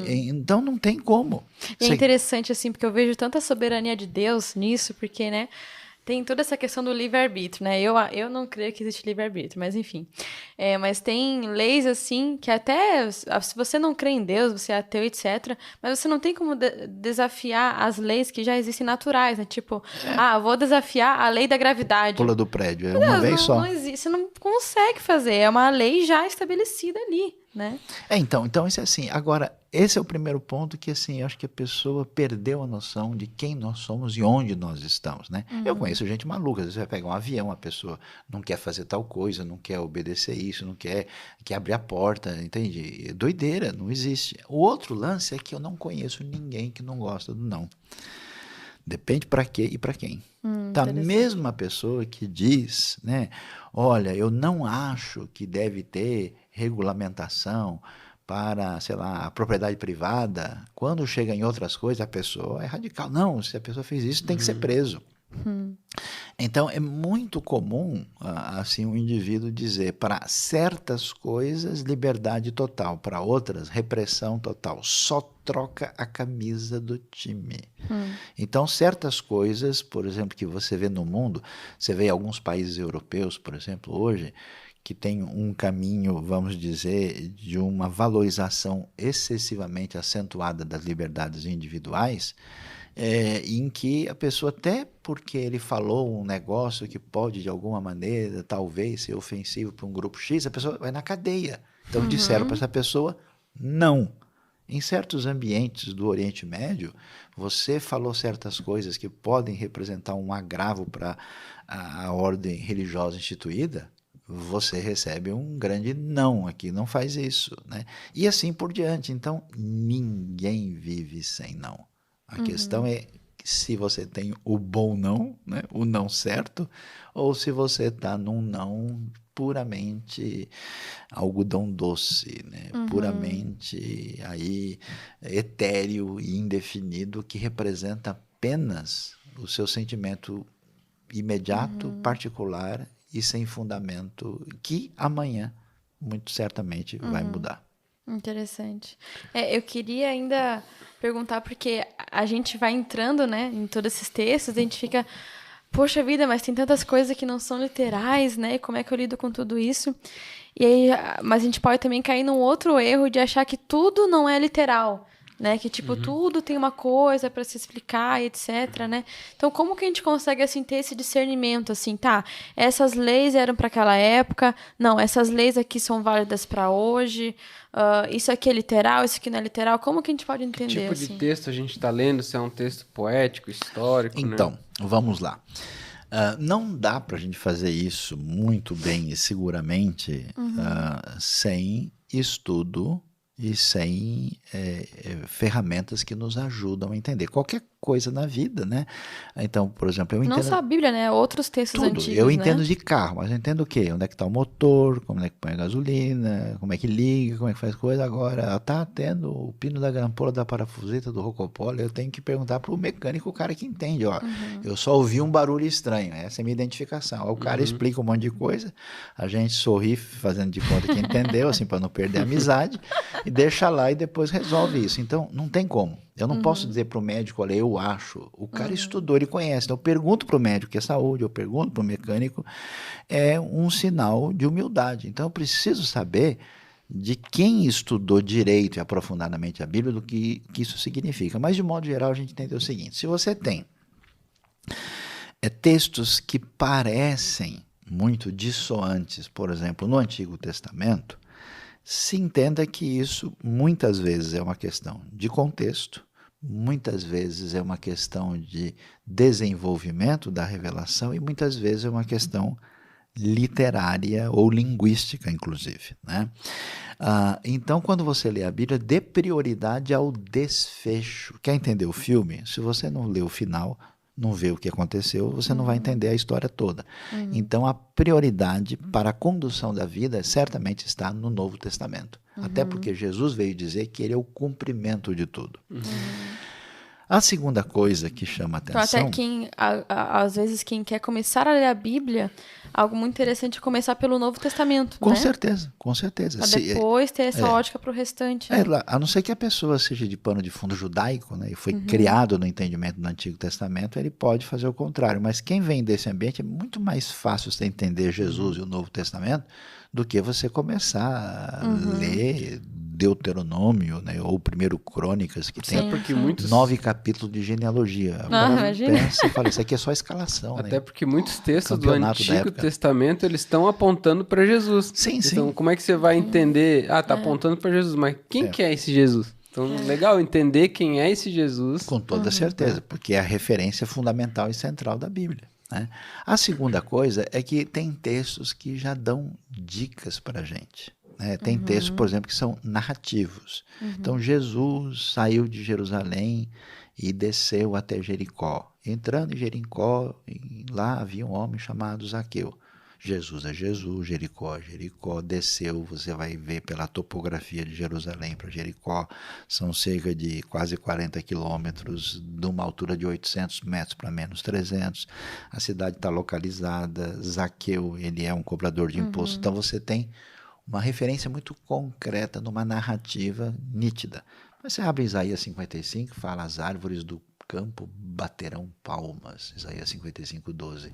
Então não tem como. E é interessante assim, porque eu vejo tanta soberania de Deus nisso, porque, né, tem toda essa questão do livre-arbítrio, né? Eu não creio que existe livre-arbítrio, mas enfim. Mas tem leis, assim, que até, se você não crê em Deus, você é ateu, etc., mas você não tem como desafiar as leis que já existem naturais, né? Tipo, vou desafiar a lei da gravidade. Pula do prédio, é uma vez só. Não existe, você não consegue fazer, é uma lei já estabelecida ali, né? Então isso é assim. Agora, esse é o primeiro ponto que, assim, eu acho que a pessoa perdeu a noção de quem nós somos e onde nós estamos, né? Eu conheço gente maluca, às vezes você vai pegar um avião, a pessoa não quer fazer tal coisa, não quer obedecer isso, não quer abrir a porta, entende? É doideira, não existe. O outro lance é que eu não conheço ninguém que não gosta do não. Depende para quê e para quem. Tá, a mesma pessoa que diz, né? Olha, eu não acho que deve ter regulamentação para, sei lá, a propriedade privada. Quando chega em outras coisas, a pessoa é radical. Não, se a pessoa fez isso, tem que ser preso. Então, é muito comum, assim, um indivíduo dizer para certas coisas liberdade total, para outras repressão total. Só troca a camisa do time. Então, certas coisas, por exemplo, que você vê no mundo, você vê em alguns países europeus, por exemplo, hoje, que tem um caminho, vamos dizer, de uma valorização excessivamente acentuada das liberdades individuais, em que a pessoa, até porque ele falou um negócio que pode, de alguma maneira, talvez ser ofensivo para um grupo X, a pessoa vai na cadeia. Então, disseram para essa pessoa, não. Em certos ambientes do Oriente Médio, você falou certas coisas que podem representar um agravo para a ordem religiosa instituída, você recebe um grande não, aqui não faz isso, né? E assim por diante. Então, ninguém vive sem não. A questão é se você tem o bom não, né? O não certo, ou se você está num não puramente algodão doce, né? Puramente aí etéreo e indefinido, que representa apenas o seu sentimento imediato, particular e sem fundamento, que amanhã, muito certamente, vai mudar. Interessante. Eu queria ainda perguntar, porque a gente vai entrando, né, em todos esses textos, a gente fica, poxa vida, mas tem tantas coisas que não são literais, né, e como é que eu lido com tudo isso? E aí, mas a gente pode também cair num outro erro de achar que tudo não é literal, né, que tipo, tudo tem uma coisa para se explicar, etc, né? Então, como que a gente consegue, assim, ter esse discernimento, assim, tá, essas leis eram para aquela época, não, essas leis aqui são válidas para hoje, isso aqui é literal, isso aqui não é literal, como que a gente pode entender, Que tipo assim? de texto a gente está lendo? Se é um texto poético, histórico, Então, né? vamos lá. Não dá para a gente fazer isso muito bem e seguramente sem estudo e sem ferramentas que nos ajudam a entender qualquer coisa na vida, né? Então, por exemplo, eu entendo... Não só a Bíblia, né? Outros textos tudo. antigos, Eu entendo né? de carro, mas eu entendo o quê? Onde é que está o motor, como é que põe a gasolina, como é que liga, como é que faz coisa. Agora, tá tendo o pino da grampola, da parafuseta, do rocopolo, eu tenho que perguntar para o mecânico, o cara que entende, ó. Eu só ouvi um barulho estranho, essa é a minha identificação. Aí o cara explica um monte de coisa, a gente sorri fazendo de conta que entendeu, assim, para não perder a amizade, e deixa lá e depois resolve isso. Então, não tem como. Eu não posso dizer para o médico, olha, eu acho. O cara estudou, ele conhece. Então, eu pergunto para o médico que é saúde, eu pergunto para o mecânico, é um sinal de humildade. Então, eu preciso saber de quem estudou direito e aprofundadamente a Bíblia, do que isso significa. Mas, de modo geral, a gente entende o seguinte, se você tem textos que parecem muito dissoantes, por exemplo, no Antigo Testamento, se entenda que isso muitas vezes é uma questão de contexto, muitas vezes é uma questão de desenvolvimento da revelação e muitas vezes é uma questão literária ou linguística, inclusive, né? Então, quando você lê a Bíblia, dê prioridade ao desfecho. Quer entender o filme? Se você não lê o final, não vê o que aconteceu, você não vai entender a história toda. Então, a prioridade para a condução da vida certamente está no Novo Testamento. Até porque Jesus veio dizer que ele é o cumprimento de tudo. A segunda coisa que chama Então, atenção... até às vezes, quem quer começar a ler a Bíblia, algo muito interessante é começar pelo Novo Testamento, Com né? certeza, com certeza. Pra depois ter essa ótica para o restante. Né? A não ser que a pessoa seja de pano de fundo judaico, né, e foi criado no entendimento do Antigo Testamento, ele pode fazer o contrário. Mas quem vem desse ambiente, é muito mais fácil você entender Jesus e o Novo Testamento do que você começar a ler Deuteronômio, né, ou primeiro Crônicas, que tem porque muitos 9 capítulos de genealogia. Imagina. Pensa e fala, isso aqui é só escalação. Até né? porque muitos textos do Campeonato da Antigo época. Testamento, eles estão apontando para Jesus. Sim, Então, sim. como é que você vai entender? Tá apontando para Jesus, mas quem que é esse Jesus? Então, legal entender quem é esse Jesus. Com toda certeza, porque é a referência fundamental e central da Bíblia. Né? A segunda coisa é que tem textos que já dão dicas para a gente. Né? Tem textos, por exemplo, que são narrativos. Então, Jesus saiu de Jerusalém e desceu até Jericó. Entrando em Jericó, lá havia um homem chamado Zaqueu. Jesus é Jesus, Jericó é Jericó, desceu, você vai ver pela topografia de Jerusalém para Jericó, são cerca de quase 40 quilômetros, de uma altura de 800 metros para menos 300, a cidade está localizada, Zaqueu, ele é um cobrador de imposto, então você tem uma referência muito concreta numa narrativa nítida. Mas você abre Isaías 55, fala, as árvores do campo baterão palmas, Isaías 55, 12.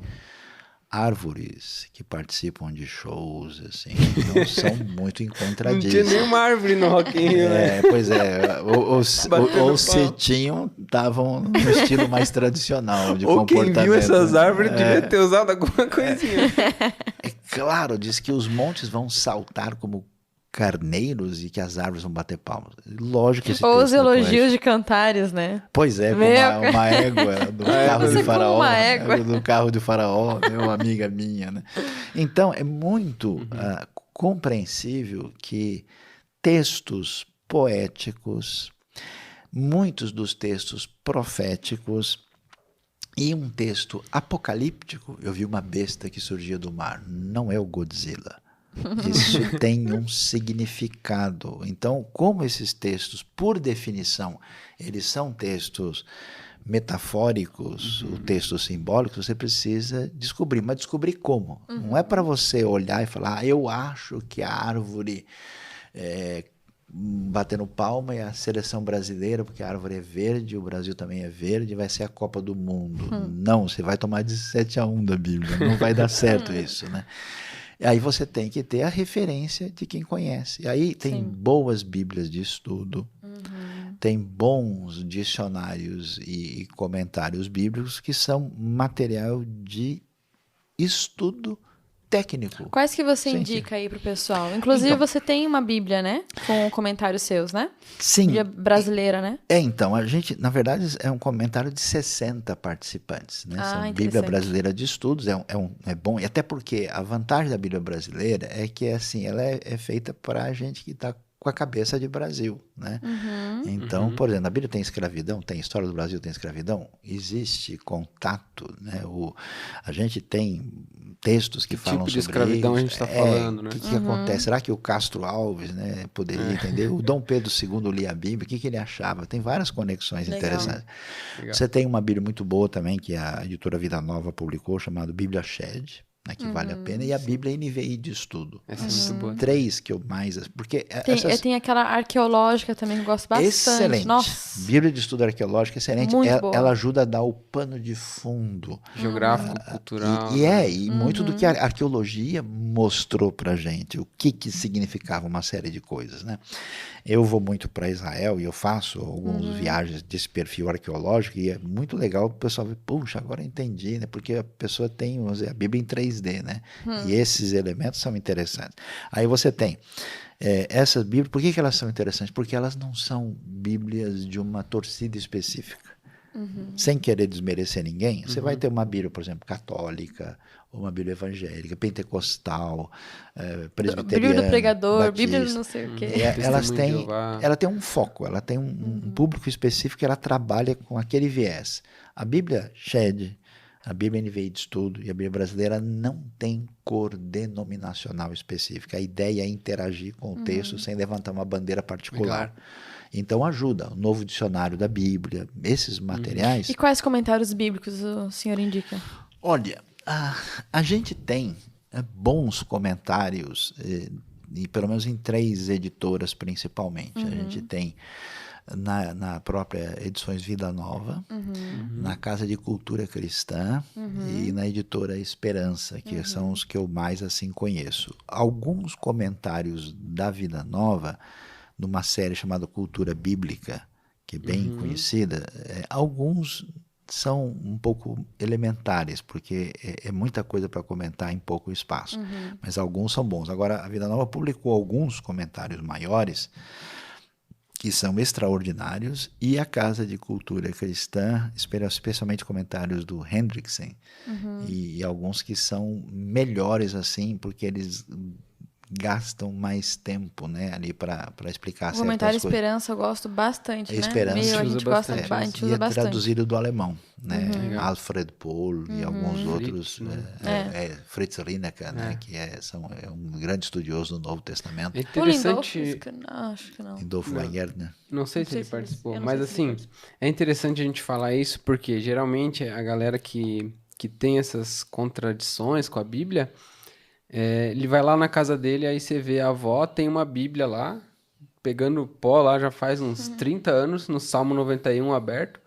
Árvores que participam de shows, assim, não são muito encontradíssimas. Não tinha nenhuma árvore no Rock in Rio, né? Pois é. Ou se tinham, estavam no estilo mais tradicional de Ou comportamento. quem viu essas árvores devia ter usado alguma coisinha. É claro, diz que os montes vão saltar como carneiros e que as árvores vão bater palmas. Lógico que esse Ou os texto é elogios poético. de Cantares, né? Pois é, com uma égua do carro de Faraó. Uma égua. Do carro de Faraó, né, uma amiga minha. Né? Então, é muito compreensível que textos poéticos, muitos dos textos proféticos e um texto apocalíptico, eu vi uma besta que surgia do mar, não é o Godzilla. Isso tem um significado. Então, como esses textos, por definição, eles são textos metafóricos, ou textos simbólicos, você precisa descobrir. Mas descobrir como? Não é para você olhar e falar, eu acho que a árvore batendo palma e a seleção brasileira, porque a árvore é verde, o Brasil também é verde, vai ser a Copa do Mundo. Não, você vai tomar 17-1 da Bíblia. Não vai dar certo isso, né? Aí você tem que ter a referência de quem conhece. E aí tem boas bíblias de estudo, tem bons dicionários e comentários bíblicos que são material de estudo técnico. Quais que você indica aí pro pessoal? Inclusive, Então, você tem uma Bíblia, né? Com comentários seus, né? Sim. Bíblia brasileira, né? Então, a gente, na verdade, é um comentário de 60 participantes, né? Essa Bíblia Brasileira de Estudos é bom, e até porque a vantagem da Bíblia Brasileira é que, assim, ela é feita para a gente que está com a cabeça de Brasil, né? Então, por exemplo, a Bíblia tem escravidão, tem história do Brasil, tem escravidão, existe contato, né? A gente tem textos que falam tipo de sobre escravidão isso. a gente está falando, né? O que acontece? Será que o Castro Alves, né, poderia entender? O Dom Pedro II lia a Bíblia, o que ele achava? Tem várias conexões interessantes. Legal. Você tem uma Bíblia muito boa também, que a editora Vida Nova publicou, chamada Bíblia Shed, né, que vale a pena, e a Bíblia NVI de estudo. Essa é muito boa. 3 que eu mais... Porque tem aquela arqueológica também que eu gosto bastante. Excelente. Nossa. Bíblia de estudo arqueológico, excelente. Ela ajuda a dar o pano de fundo. Geográfico, cultural. E muito do que a arqueologia mostrou pra gente, o que significava uma série de coisas, né? Eu vou muito para Israel e eu faço algumas viagens desse perfil arqueológico e é muito legal o pessoal ver, puxa, agora eu entendi, né? Porque a pessoa tem, vamos dizer, a Bíblia em 3D, né? E esses elementos são interessantes. Aí você tem essas Bíblias, por que elas são interessantes? Porque elas não são Bíblias de uma torcida específica. Sem querer desmerecer ninguém, você vai ter uma Bíblia, por exemplo, católica, uma Bíblia evangélica, pentecostal, presbiteriana, Bíblia do pregador, batista. Bíblia do não sei o quê. Ela tem um foco, ela tem um público específico, ela trabalha com aquele viés. A Bíblia Shed, A Bíblia NVI de Estudo e a Bíblia Brasileira não tem cor denominacional específica. A ideia é interagir com o texto sem levantar uma bandeira particular. Legal. Então ajuda. O Novo Dicionário da Bíblia, esses materiais... E quais comentários bíblicos o senhor indica? Olha, a gente tem bons comentários, e pelo menos em 3 editoras principalmente. A gente tem na própria Edições Vida Nova, na Casa de Cultura Cristã e na editora Esperança, que são os que eu mais assim conheço. Alguns comentários da Vida Nova, numa série chamada Cultura Bíblica, que é bem conhecida, alguns são um pouco elementares, porque é muita coisa para comentar em pouco espaço, mas alguns são bons. Agora, a Vida Nova publicou alguns comentários maiores que são extraordinários, e a Casa de Cultura Cristã, especialmente comentários do Hendrickson, e alguns que são melhores assim, porque eles gastam mais tempo, né, ali para explicar certas coisas. O comentário Esperança eu gosto bastante, né? Esperança A gente gosta, a gente usa e é bastante. traduzido do alemão, né? Alfred Pohl e alguns outros, Fritz Rinecker, né, que é um grande estudioso do Novo Testamento. É interessante. Acho que não. Lindolf Weingärtner. Não sei se ele participou, eu não mas sei se ele assim, é interessante a gente falar isso porque geralmente a galera que tem essas contradições com a Bíblia, ele vai lá na casa dele, aí você vê a avó, tem uma Bíblia lá, pegando pó lá já faz uns 30 anos, no Salmo 91 aberto.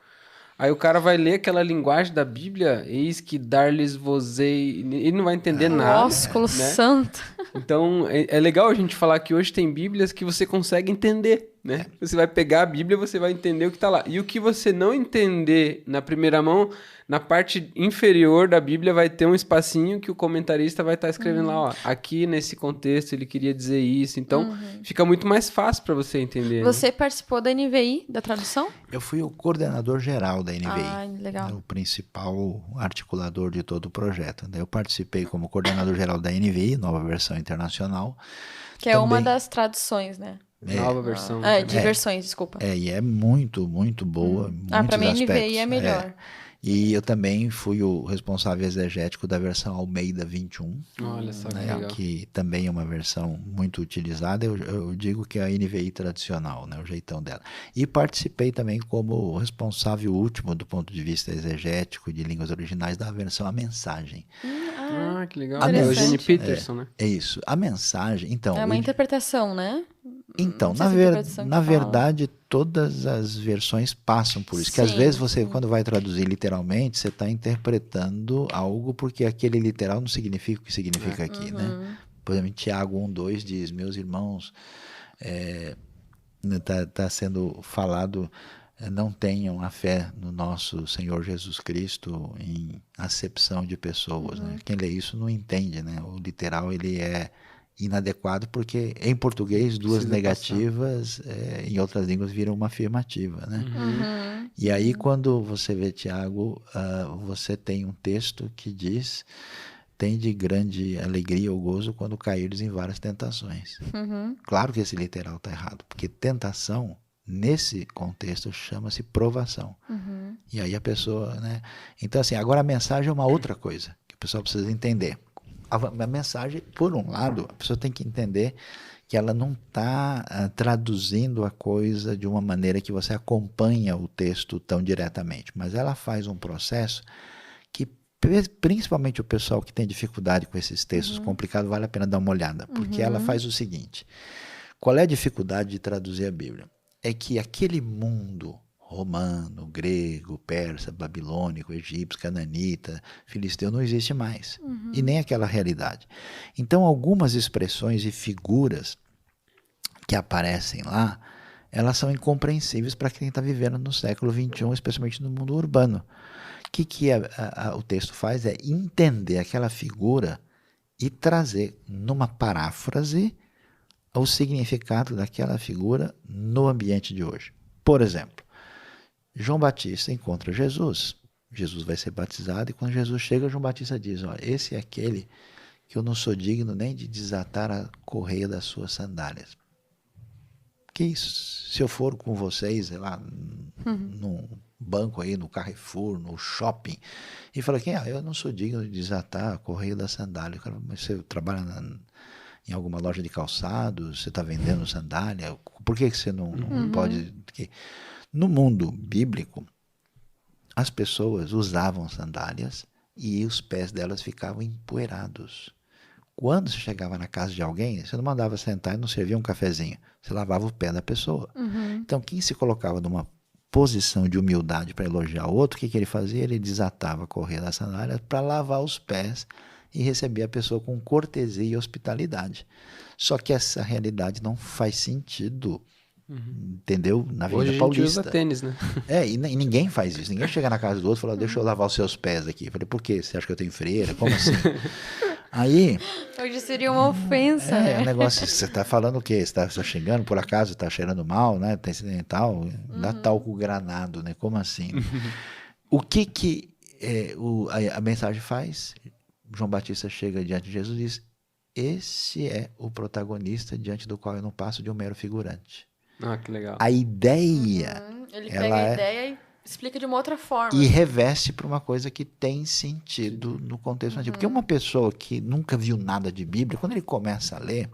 Aí o cara vai ler aquela linguagem da Bíblia, eis que dar-lhes-vos-ei, ele não vai entender nada. Ósculo né? santo. Então, é legal a gente falar que hoje tem Bíblias que você consegue entender, né? Você vai pegar a Bíblia, você vai entender o que está lá. E o que você não entender na primeira mão, na parte inferior da Bíblia vai ter um espacinho que o comentarista vai estar escrevendo lá, ó. Aqui, nesse contexto, ele queria dizer isso. Então, fica muito mais fácil para você entender. Você participou da NVI, da tradução? Eu fui o coordenador geral da NVI. Ah, legal. O principal articulador de todo o projeto. Eu participei como coordenador geral da NVI, nova versão internacional. Que é uma das traduções, né? Nova versão. De versões, desculpa. E é muito, muito boa. Para mim, a aspectos. NVI é melhor. E eu também fui o responsável exegético da versão Almeida 21. Olha só que né, legal. que também é uma versão muito utilizada. Eu digo que é a NVI tradicional, né, o jeitão dela. E participei também como responsável último do ponto de vista exegético de línguas originais da versão A Mensagem. Ah, que legal. A É o mensagem- Eugene Peterson, né? É isso. A mensagem, então... É uma interpretação, né? Então, Não sei se é interpretação que na fala. verdade, todas as versões passam por isso. Que às Sim, vezes você, quando vai traduzir literalmente, você está interpretando algo porque aquele literal não significa o que significa aqui, né? Por exemplo, em Tiago 1:2 diz, meus irmãos, está sendo falado, não tenham a fé no nosso Senhor Jesus Cristo em acepção de pessoas, né? Quem lê isso não entende, né? O literal, ele é inadequado porque em português duas Precisa negativas em outras línguas viram uma afirmativa, né? E aí quando você vê Tiago, você tem um texto que diz: tem de grande alegria ou gozo quando caíres em várias tentações. Claro que esse literal está errado, porque tentação nesse contexto chama-se provação. E aí a pessoa, né? Então assim, agora a mensagem é uma outra coisa que o pessoal precisa entender. A mensagem, por um lado, a pessoa tem que entender que ela não está traduzindo a coisa de uma maneira que você acompanha o texto tão diretamente, mas ela faz um processo que, principalmente o pessoal que tem dificuldade com esses textos complicados, vale a pena dar uma olhada, porque ela faz o seguinte: qual é a dificuldade de traduzir a Bíblia? É que aquele mundo romano, grego, persa, babilônico, egípcio, cananita, filisteu não existe mais. E nem aquela realidade. Então, algumas expressões e figuras que aparecem lá, elas são incompreensíveis para quem está vivendo no século XXI, especialmente no mundo urbano. O que o texto faz é entender aquela figura e trazer numa paráfrase o significado daquela figura no ambiente de hoje. Por exemplo, João Batista encontra Jesus. Jesus vai ser batizado e quando Jesus chega, João Batista diz: ó, esse é aquele que eu não sou digno nem de desatar a correia das suas sandálias. O que se eu for com vocês, sei lá, num banco aí, no Carrefour, no shopping, e fala que eu não sou digno de desatar a correia da sandália. O cara, mas você trabalha em alguma loja de calçados, você está vendendo sandália, por que você não pode... No mundo bíblico, as pessoas usavam sandálias e os pés delas ficavam empoeirados. Quando você chegava na casa de alguém, você não mandava sentar e não servia um cafezinho. Você lavava o pé da pessoa. Então, quem se colocava numa posição de humildade para elogiar o outro, o que ele fazia? Ele desatava a correia da sandália para lavar os pés e receber a pessoa com cortesia e hospitalidade. Só que essa realidade não faz sentido, entendeu? Na Avenida Hoje a gente Paulista. usa tênis, né? E ninguém faz isso. Ninguém chega na casa do outro e fala, deixa eu lavar os seus pés aqui. Eu falei, por quê? Você acha que eu tenho freira? Como assim? Aí... Hoje seria uma ofensa, É né? um negócio, você está falando o quê? Você está xingando, por acaso, está cheirando mal, né? Está incidental, dá talco granado, né? Como assim? O que a mensagem faz? João Batista chega diante de Jesus e diz, esse é o protagonista diante do qual eu não passo de um mero figurante. Ah, que legal. A ideia, Ele ela pega a é... ideia e explica de uma outra forma. E reveste para uma coisa que tem sentido no contexto antigo. Porque uma pessoa que nunca viu nada de Bíblia, quando ele começa a ler,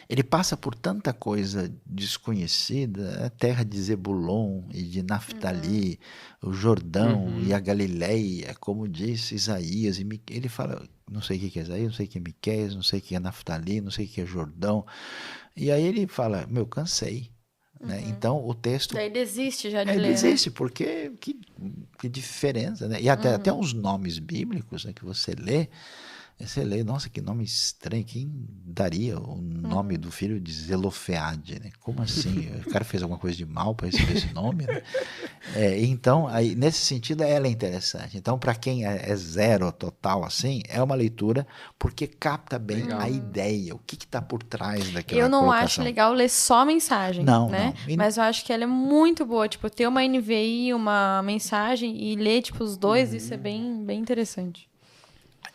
ele passa por tanta coisa desconhecida, a terra de Zebulon e de Naftali, o Jordão e a Galileia, como disse Isaías. Ele fala, não sei o que é Isaías, não sei o que é Miqueias, não sei o que é Naftali, não sei o que é Jordão. E aí ele fala, cansei. Né? Então o texto... Daí desiste já de Ele ler, desiste, porque que diferença, né? E até uns nomes bíblicos, né, que você lê, nossa, que nome estranho, quem daria o nome do filho de Zelofeade, né? Como assim? O cara fez alguma coisa de mal para receber esse nome, né? Então, aí, nesse sentido, ela é interessante. Então, para quem é zero total, assim, é uma leitura porque capta bem a ideia, o que está por trás daquela Eu não colocação. acho legal ler só a mensagem, Não, né? não. Mas eu acho que ela é muito boa. Tipo, ter uma NVI, uma mensagem e ler, tipo, os dois, isso é bem, bem interessante.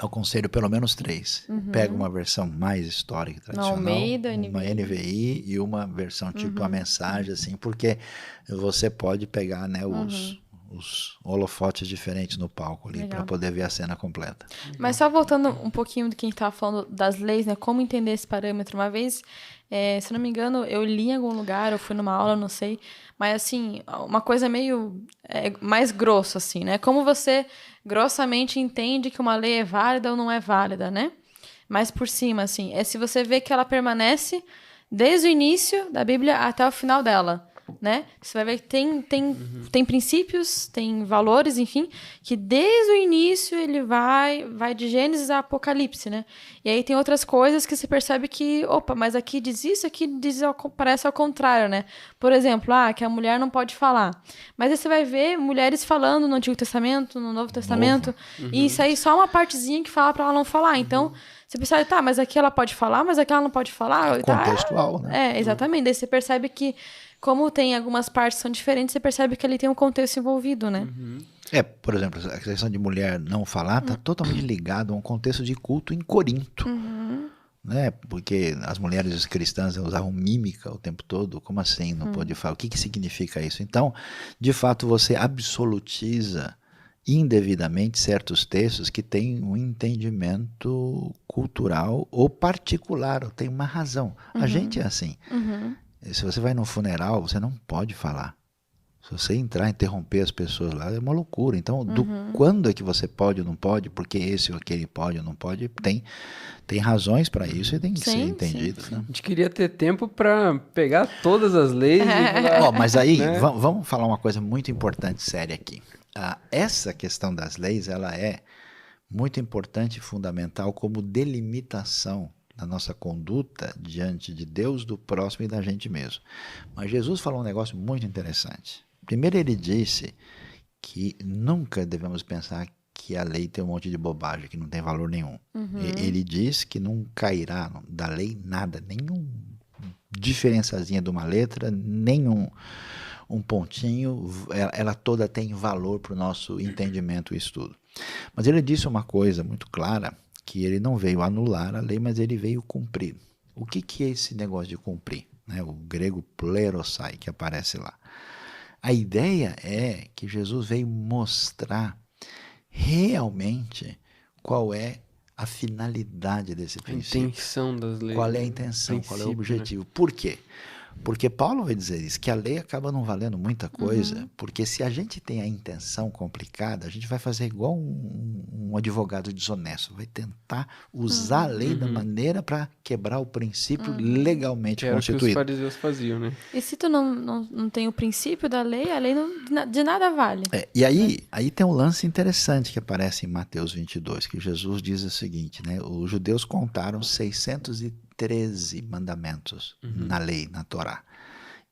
Eu aconselho pelo menos 3. Pega uma versão mais histórica, tradicional, Almeida, uma NVI e uma versão tipo a mensagem, assim, porque você pode pegar, né, os holofotes diferentes no palco ali para poder ver a cena completa. Mas só voltando um pouquinho do que a gente estava falando das leis, né? Como entender esse parâmetro. Uma vez, se não me engano, eu li em algum lugar, eu fui numa aula, não sei, mas assim, uma coisa meio mais grossa, assim, né? Como você grossamente entende que uma lei é válida ou não é válida, né? Mais por cima, assim, é se você vê que ela permanece desde o início da Bíblia até o final dela, né? Você vai ver que tem princípios, tem valores, enfim, que desde o início ele vai de Gênesis a Apocalipse, né? E aí tem outras coisas que você percebe que, opa, mas aqui diz isso, aqui diz parece ao contrário, né? Por exemplo, que a mulher não pode falar. Mas aí você vai ver mulheres falando no Antigo Testamento, no Novo Testamento, e isso aí só uma partezinha que fala para ela não falar. Então, você percebe, mas aqui ela pode falar, mas aqui ela não pode falar. Contextual, né? Exatamente. Daí você percebe que, como tem algumas partes que são diferentes, você percebe que ali tem um contexto envolvido, né? Por exemplo, a questão de mulher não falar está totalmente ligado a um contexto de culto em Corinto. Né? Porque as mulheres cristãs usavam mímica o tempo todo. Como assim? Não pode falar. O que significa isso? Então, de fato, você absolutiza indevidamente certos textos que têm um entendimento cultural ou particular, ou tem uma razão. A gente é assim. Se você vai num funeral, você não pode falar. Se você entrar e interromper as pessoas lá, é uma loucura. Então, quando é que você pode ou não pode, porque esse ou aquele pode ou não pode, tem razões para isso e tem que ser entendido. Né? A gente queria ter tempo para pegar todas as leis e falar, mas aí, né? Vamos falar uma coisa muito importante, séria aqui. Essa questão das leis, ela é muito importante e fundamental como delimitação da nossa conduta diante de Deus, do próximo e da gente mesmo. Mas Jesus falou um negócio muito interessante. Primeiro ele disse que nunca devemos pensar que a lei tem um monte de bobagem, que não tem valor nenhum. Ele diz que não cairá da lei nada, nenhum diferençazinha de uma letra, nenhum um pontinho, ela toda tem valor para o nosso entendimento e estudo. Mas ele disse uma coisa muito clara, que ele não veio anular a lei, mas ele veio cumprir. O que é esse negócio de cumprir? né? O grego plerosai, que aparece lá. A ideia é que Jesus veio mostrar realmente qual é a finalidade desse A princípio. intenção das leis. Qual é a né? intenção, qual é o Princípio, objetivo. Por quê? Porque Paulo vai dizer isso, que a lei acaba não valendo muita coisa, porque se a gente tem a intenção complicada, a gente vai fazer igual um advogado desonesto, vai tentar usar a lei da maneira para quebrar o princípio legalmente Que era o que os constituído. fariseus faziam, né? E se tu não tem o princípio da lei, a lei de nada vale. E aí tem um lance interessante que aparece em Mateus 22, que Jesus diz o seguinte, né? Os judeus contaram 613 mandamentos na lei, na Torá.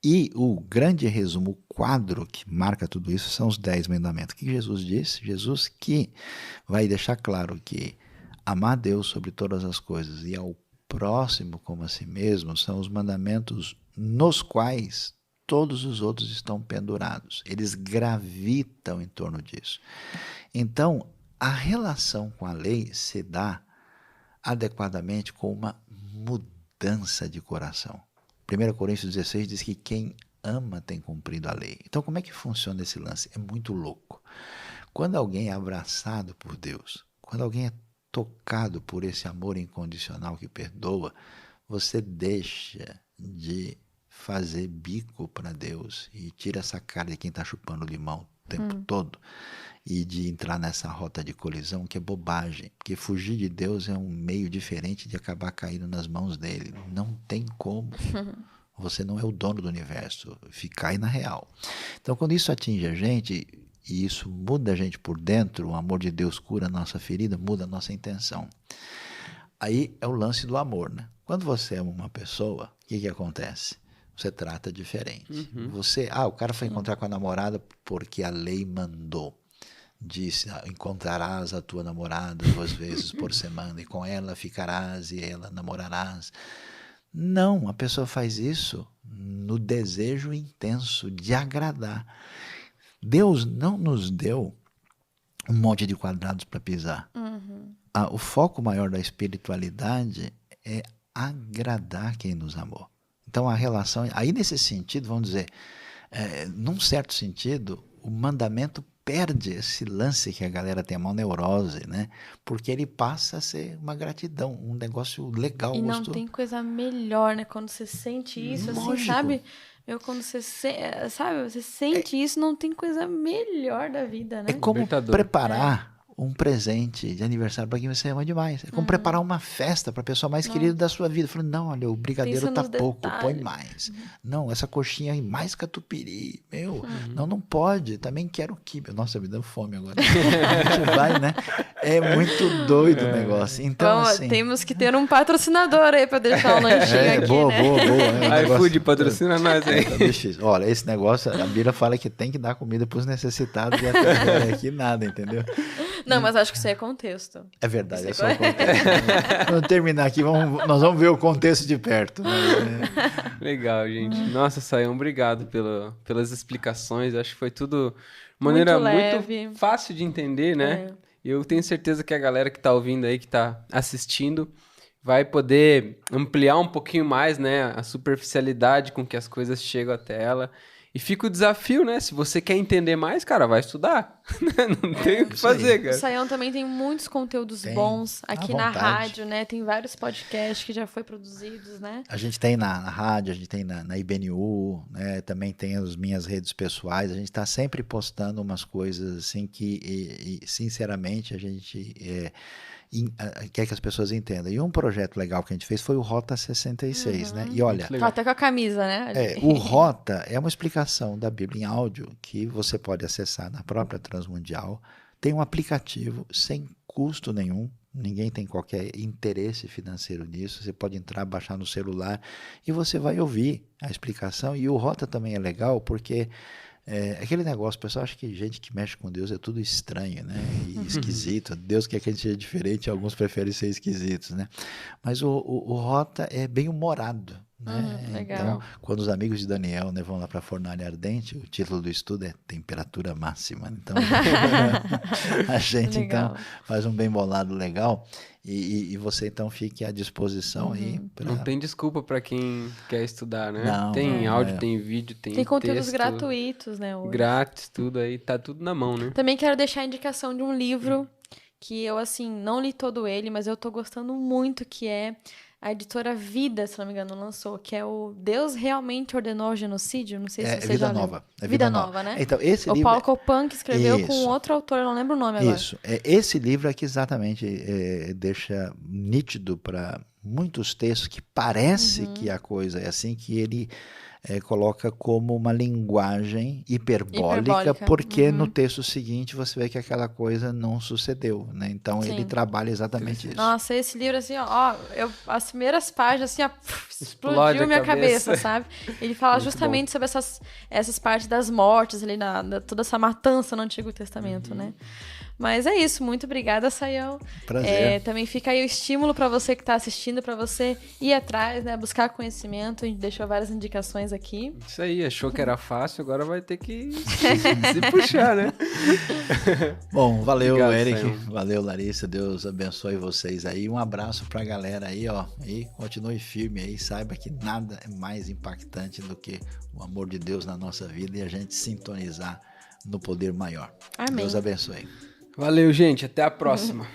E o grande resumo, o quadro que marca tudo isso, são os 10 mandamentos. O que Jesus disse? Jesus que vai deixar claro que amar a Deus sobre todas as coisas e ao próximo como a si mesmo são os mandamentos nos quais todos os outros estão pendurados. Eles gravitam em torno disso. Então, a relação com a lei se dá adequadamente com uma mudança de coração. 1 Coríntios 16 diz que quem ama tem cumprido a lei. Então, como é que funciona esse lance? É muito louco. Quando alguém é abraçado por Deus, quando alguém é tocado por esse amor incondicional que perdoa, você deixa de fazer bico para Deus e tira essa cara de quem está chupando limão o tempo todo e de entrar nessa rota de colisão que é bobagem, porque fugir de Deus é um meio diferente de acabar caindo nas mãos dele, não tem como. Você não é o dono do universo, cai na real. Então quando isso atinge a gente e isso muda a gente por dentro, o amor de Deus cura a nossa ferida, muda a nossa intenção. Aí é o lance do amor, né? Quando você ama uma pessoa, o que acontece? Você trata diferente. O cara foi encontrar com a namorada porque a lei mandou. Disse, encontrarás a tua namorada 2 vezes por semana e com ela ficarás e ela namorarás. Não, a pessoa faz isso no desejo intenso de agradar. Deus não nos deu um monte de quadrados para pisar. O foco maior da espiritualidade é agradar quem nos amou. Então a relação, aí nesse sentido, vamos dizer, num certo sentido, o mandamento perde esse lance que a galera tem, uma neurose, né? Porque ele passa a ser uma gratidão, um negócio legal, E não gostoso. tem coisa melhor, né? Quando você sente isso, assim, Lógico. sabe? Quando você você sente isso, não tem coisa melhor da vida, né? É como Libertador. preparar um presente de aniversário para quem você ama demais. É como preparar uma festa para a pessoa mais querida da sua vida. Falando, não, olha, o brigadeiro Pensa tá nos pouco, põe detalhes. mais. Não, essa coxinha aí, mais catupiry. Não pode. Também quero quibe. Nossa, me deu fome agora. A gente vai, né? É muito doido o negócio. Então, Vamos, assim... temos que ter um patrocinador aí pra deixar o lanchinho aqui, boa, né? boa. iFood, patrocina nós aí. Olha, esse negócio, a Bíblia fala que tem que dar comida para os necessitados e até agora aqui nada, entendeu? Não, mas acho que isso aí é contexto. É verdade, é só o contexto. Vamos terminar aqui, nós vamos ver o contexto de perto. Legal, gente. Nossa, Sayão, obrigado pelas explicações. Acho que foi tudo de maneira Muito leve. muito fácil de entender, né? Eu tenho certeza que a galera que tá ouvindo aí, que tá assistindo, vai poder ampliar um pouquinho mais, né, a superficialidade com que as coisas chegam até ela. E fica o desafio, né? Se você quer entender mais, cara, vai estudar. Não tem o que fazer, O cara. Sayão também tem muitos conteúdos bons aqui à na vontade. rádio, né? Tem vários podcasts que já foi produzidos, né? A gente tem na rádio, a gente tem na IBNU, né? Também tem as minhas redes pessoais. A gente está sempre postando umas coisas assim que, sinceramente, a gente quer que as pessoas entendam. E um projeto legal que a gente fez foi o Rota 66, né? E olha, Legal. Até com a camisa, né? o Rota é uma explicação da Bíblia em áudio que você pode acessar na própria Transmundial. Tem um aplicativo sem custo nenhum. Ninguém tem qualquer interesse financeiro nisso. Você pode entrar, baixar no celular e você vai ouvir a explicação. E o Rota também é legal porque aquele negócio, o pessoal acha que gente que mexe com Deus é tudo estranho, né? E esquisito. Deus quer que a gente seja diferente, alguns preferem ser esquisitos, né? Mas o Rota é bem humorado. né? Legal. Então, quando os amigos de Daniel, né, vão lá para a fornalha ardente, o título do estudo é Temperatura Máxima. Então, a gente Legal. então faz um bem bolado legal e você então fique à disposição aí. Não tem desculpa para quem quer estudar, né? Não, tem áudio, tem vídeo, Tem conteúdos texto, gratuitos, né, hoje. grátis, tudo aí, tá tudo na mão, né? Também quero deixar a indicação de um livro que eu, assim, não li todo ele, mas eu tô gostando muito, que é a editora Vida, se não me engano, lançou, que é o Deus Realmente Ordenou o Genocídio? Não sei se você Vida já leu. Nova. É Vida Nova, né? Então, esse O livro Paulo Copan que escreveu com Isso. outro autor, eu não lembro o nome agora. Isso. Esse livro aqui exatamente deixa nítido para muitos textos que parece que a coisa é assim, que ele coloca como uma linguagem hiperbólica, porque no texto seguinte você vê que aquela coisa não sucedeu, né? Então ele trabalha exatamente isso. Nossa, esse livro, assim, ó, as primeiras páginas, assim, ó, Explode explodiu a minha cabeça. cabeça, sabe? Ele fala justamente sobre essas partes das mortes ali, toda essa matança no Antigo Testamento, né? Mas é isso, muito obrigada, Sayão. Prazer. Também fica aí o estímulo para você que está assistindo, para você ir atrás, né? Buscar conhecimento. A gente deixou várias indicações aqui. Isso aí, achou que era fácil, agora vai ter que se puxar, né? Bom, valeu, Obrigado, Eric. Sayão. Valeu, Larissa. Deus abençoe vocês aí. Um abraço pra galera aí, ó. E continue firme aí. Saiba que nada é mais impactante do que o amor de Deus na nossa vida e a gente sintonizar no poder maior. Amém. Deus abençoe. Valeu, gente. Até a próxima.